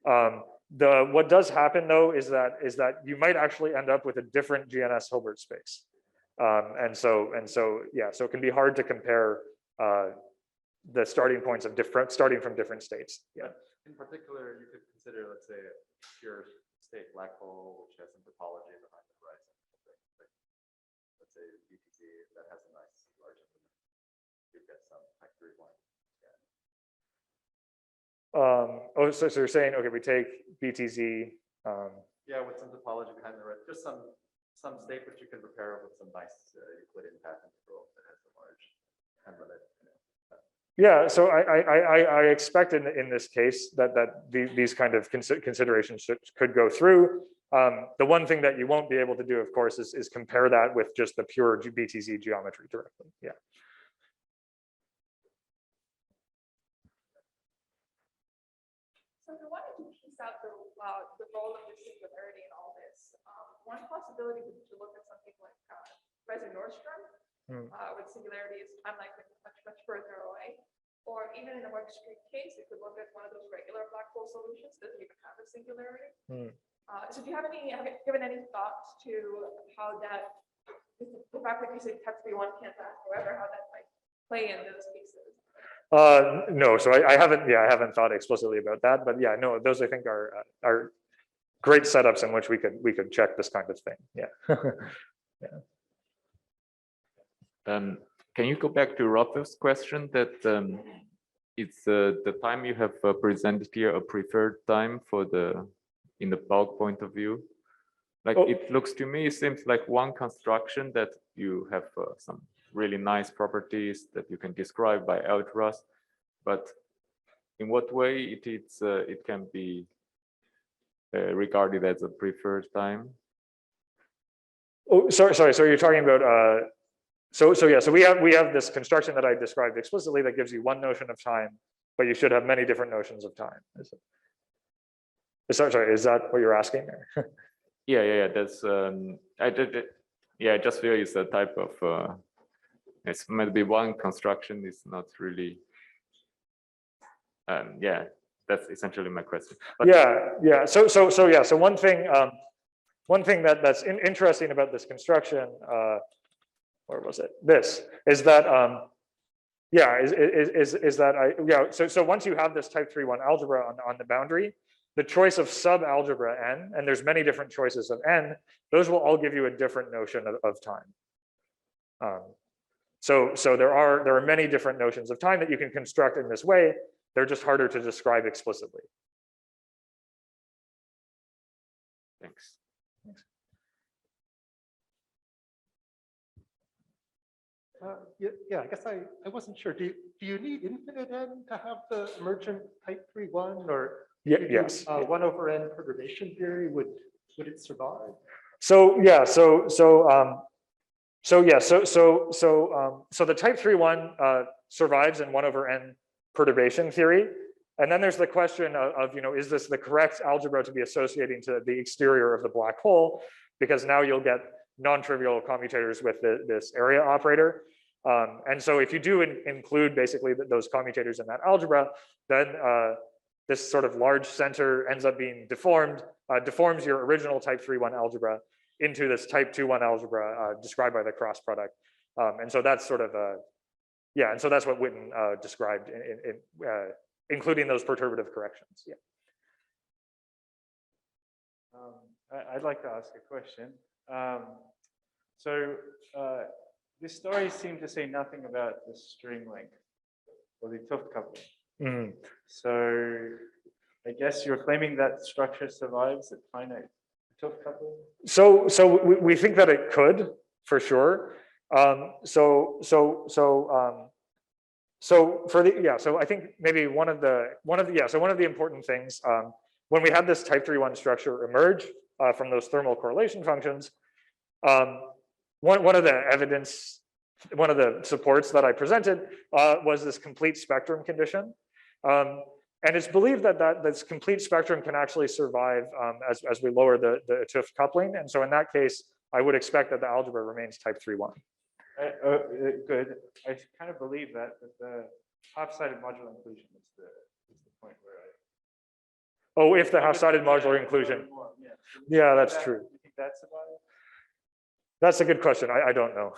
What does happen though is that you might actually end up with a different GNS Hilbert space, and so it can be hard to compare the starting points of starting from different states. Yeah. In particular, you could consider, let's say, a pure state black hole, which has some topology behind the horizon. Let's say BTZ that has a nice large limit. You get some type 3 one. Oh, so you're saying, okay, we take BTZ. Yeah, with some topology behind the horizon, just some state which you can repair with some nice Euclidean path integral that has a large time limit. Yeah, so I expect in this case that these kind of considerations could go through. The one thing that you won't be able to do, of course, is compare that with just the pure BTZ geometry directly. Yeah. So if we wanted to piece out the role of the singularity in all this, one possibility would be to look at something like Nordstrom, where the singularity is unlikely much further away. Or even in a more extreme case, you could look at one of those regular black hole solutions that doesn't even have a singularity. So do you have given any thoughts to how that, the fact that you say type 3-1 can't last forever, how that might play in those cases? No, so I haven't thought explicitly about that, but yeah, no, those I think are great setups in which we could check this kind of thing. Yeah. Yeah. Can you go back to Rother's question that it's the time you have presented here a preferred time for in the bulk point of view? Like it looks to me, it seems like one construction that you have some really nice properties that you can describe by Algebras, but in what way it can be regarded as a preferred time? Oh, sorry. So you're talking about so we have this construction that I described explicitly that gives you one notion of time, but you should have many different notions of time. Sorry, is that what you're asking? Yeah. That's I just feel it's a type of it's maybe one construction is not really. Yeah, that's essentially my question. But yeah. So one thing that's interesting about this construction. Where was it? This is that so once you have this type 3-1 algebra on the boundary, the choice of sub-algebra n, and there's many different choices of n, those will all give you a different notion of time. So there are many different notions of time that you can construct in this way. They're just harder to describe explicitly. thanks. Yeah, I guess I wasn't sure. Do you need infinite n to have the emergent type 3-1, or yes. 1 over n perturbation theory? Would it survive? So the type 3-1 survives in 1 over n perturbation theory, and then there's the question of is this the correct algebra to be associating to the exterior of the black hole? Because now you'll get non-trivial commutators with this area operator. And so if you do include basically those commutators in that algebra, then this sort of large center ends up being deformed, deforms your original type 3-1 algebra into this type 2-1 algebra described by the cross product. And so that's sort of and so that's what Witten described in including those perturbative corrections. Yeah. I'd like to ask a question. So this story seemed to say nothing about the string length or the Tuft coupling. So I guess you're claiming that structure survives at finite Tuft coupling? So we think that it could, for sure. So I think maybe one of the important things when we had this type 3-1 structure emerge from those thermal correlation functions, one of the supports that I presented was this complete spectrum condition. And it's believed that this complete spectrum can actually survive as we lower the Tuft coupling. And so in that case, I would expect that the algebra remains type 3-1. Good. I kind of believe that, but the half-sided modular inclusion is the point where I. Oh, if the half-sided modular inclusion. Yeah, that's true. You think that's about it? That's a good question. I don't know.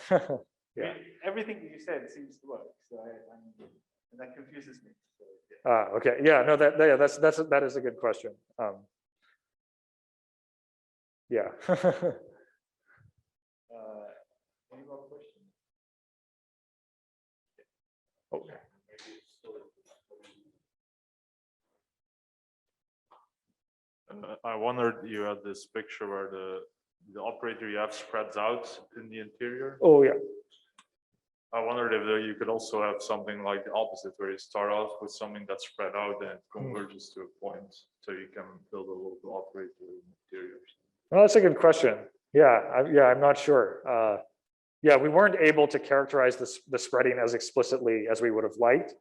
Yeah. Everything that you said seems to work, so and that confuses me. So, yeah. Okay, yeah, no, that is a good question. Yeah. Any more questions? Okay. I wondered, you had this picture where the operator you have spreads out in the interior. Oh, yeah. I wondered if you could also have something like the opposite, where you start off with something that's spread out and it converges to a point, so you can build a local operator in the interior. Well, that's a good question. Yeah, I'm not sure. Yeah, we weren't able to characterize the spreading as explicitly as we would have liked.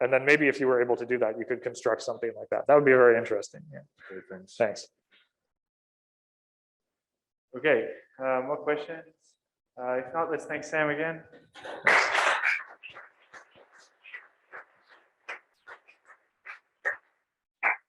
And then maybe if you were able to do that, you could construct something like that. That would be very interesting. Yeah. Okay, thanks. Thanks. Okay, more questions? If not, let's thank Sam again.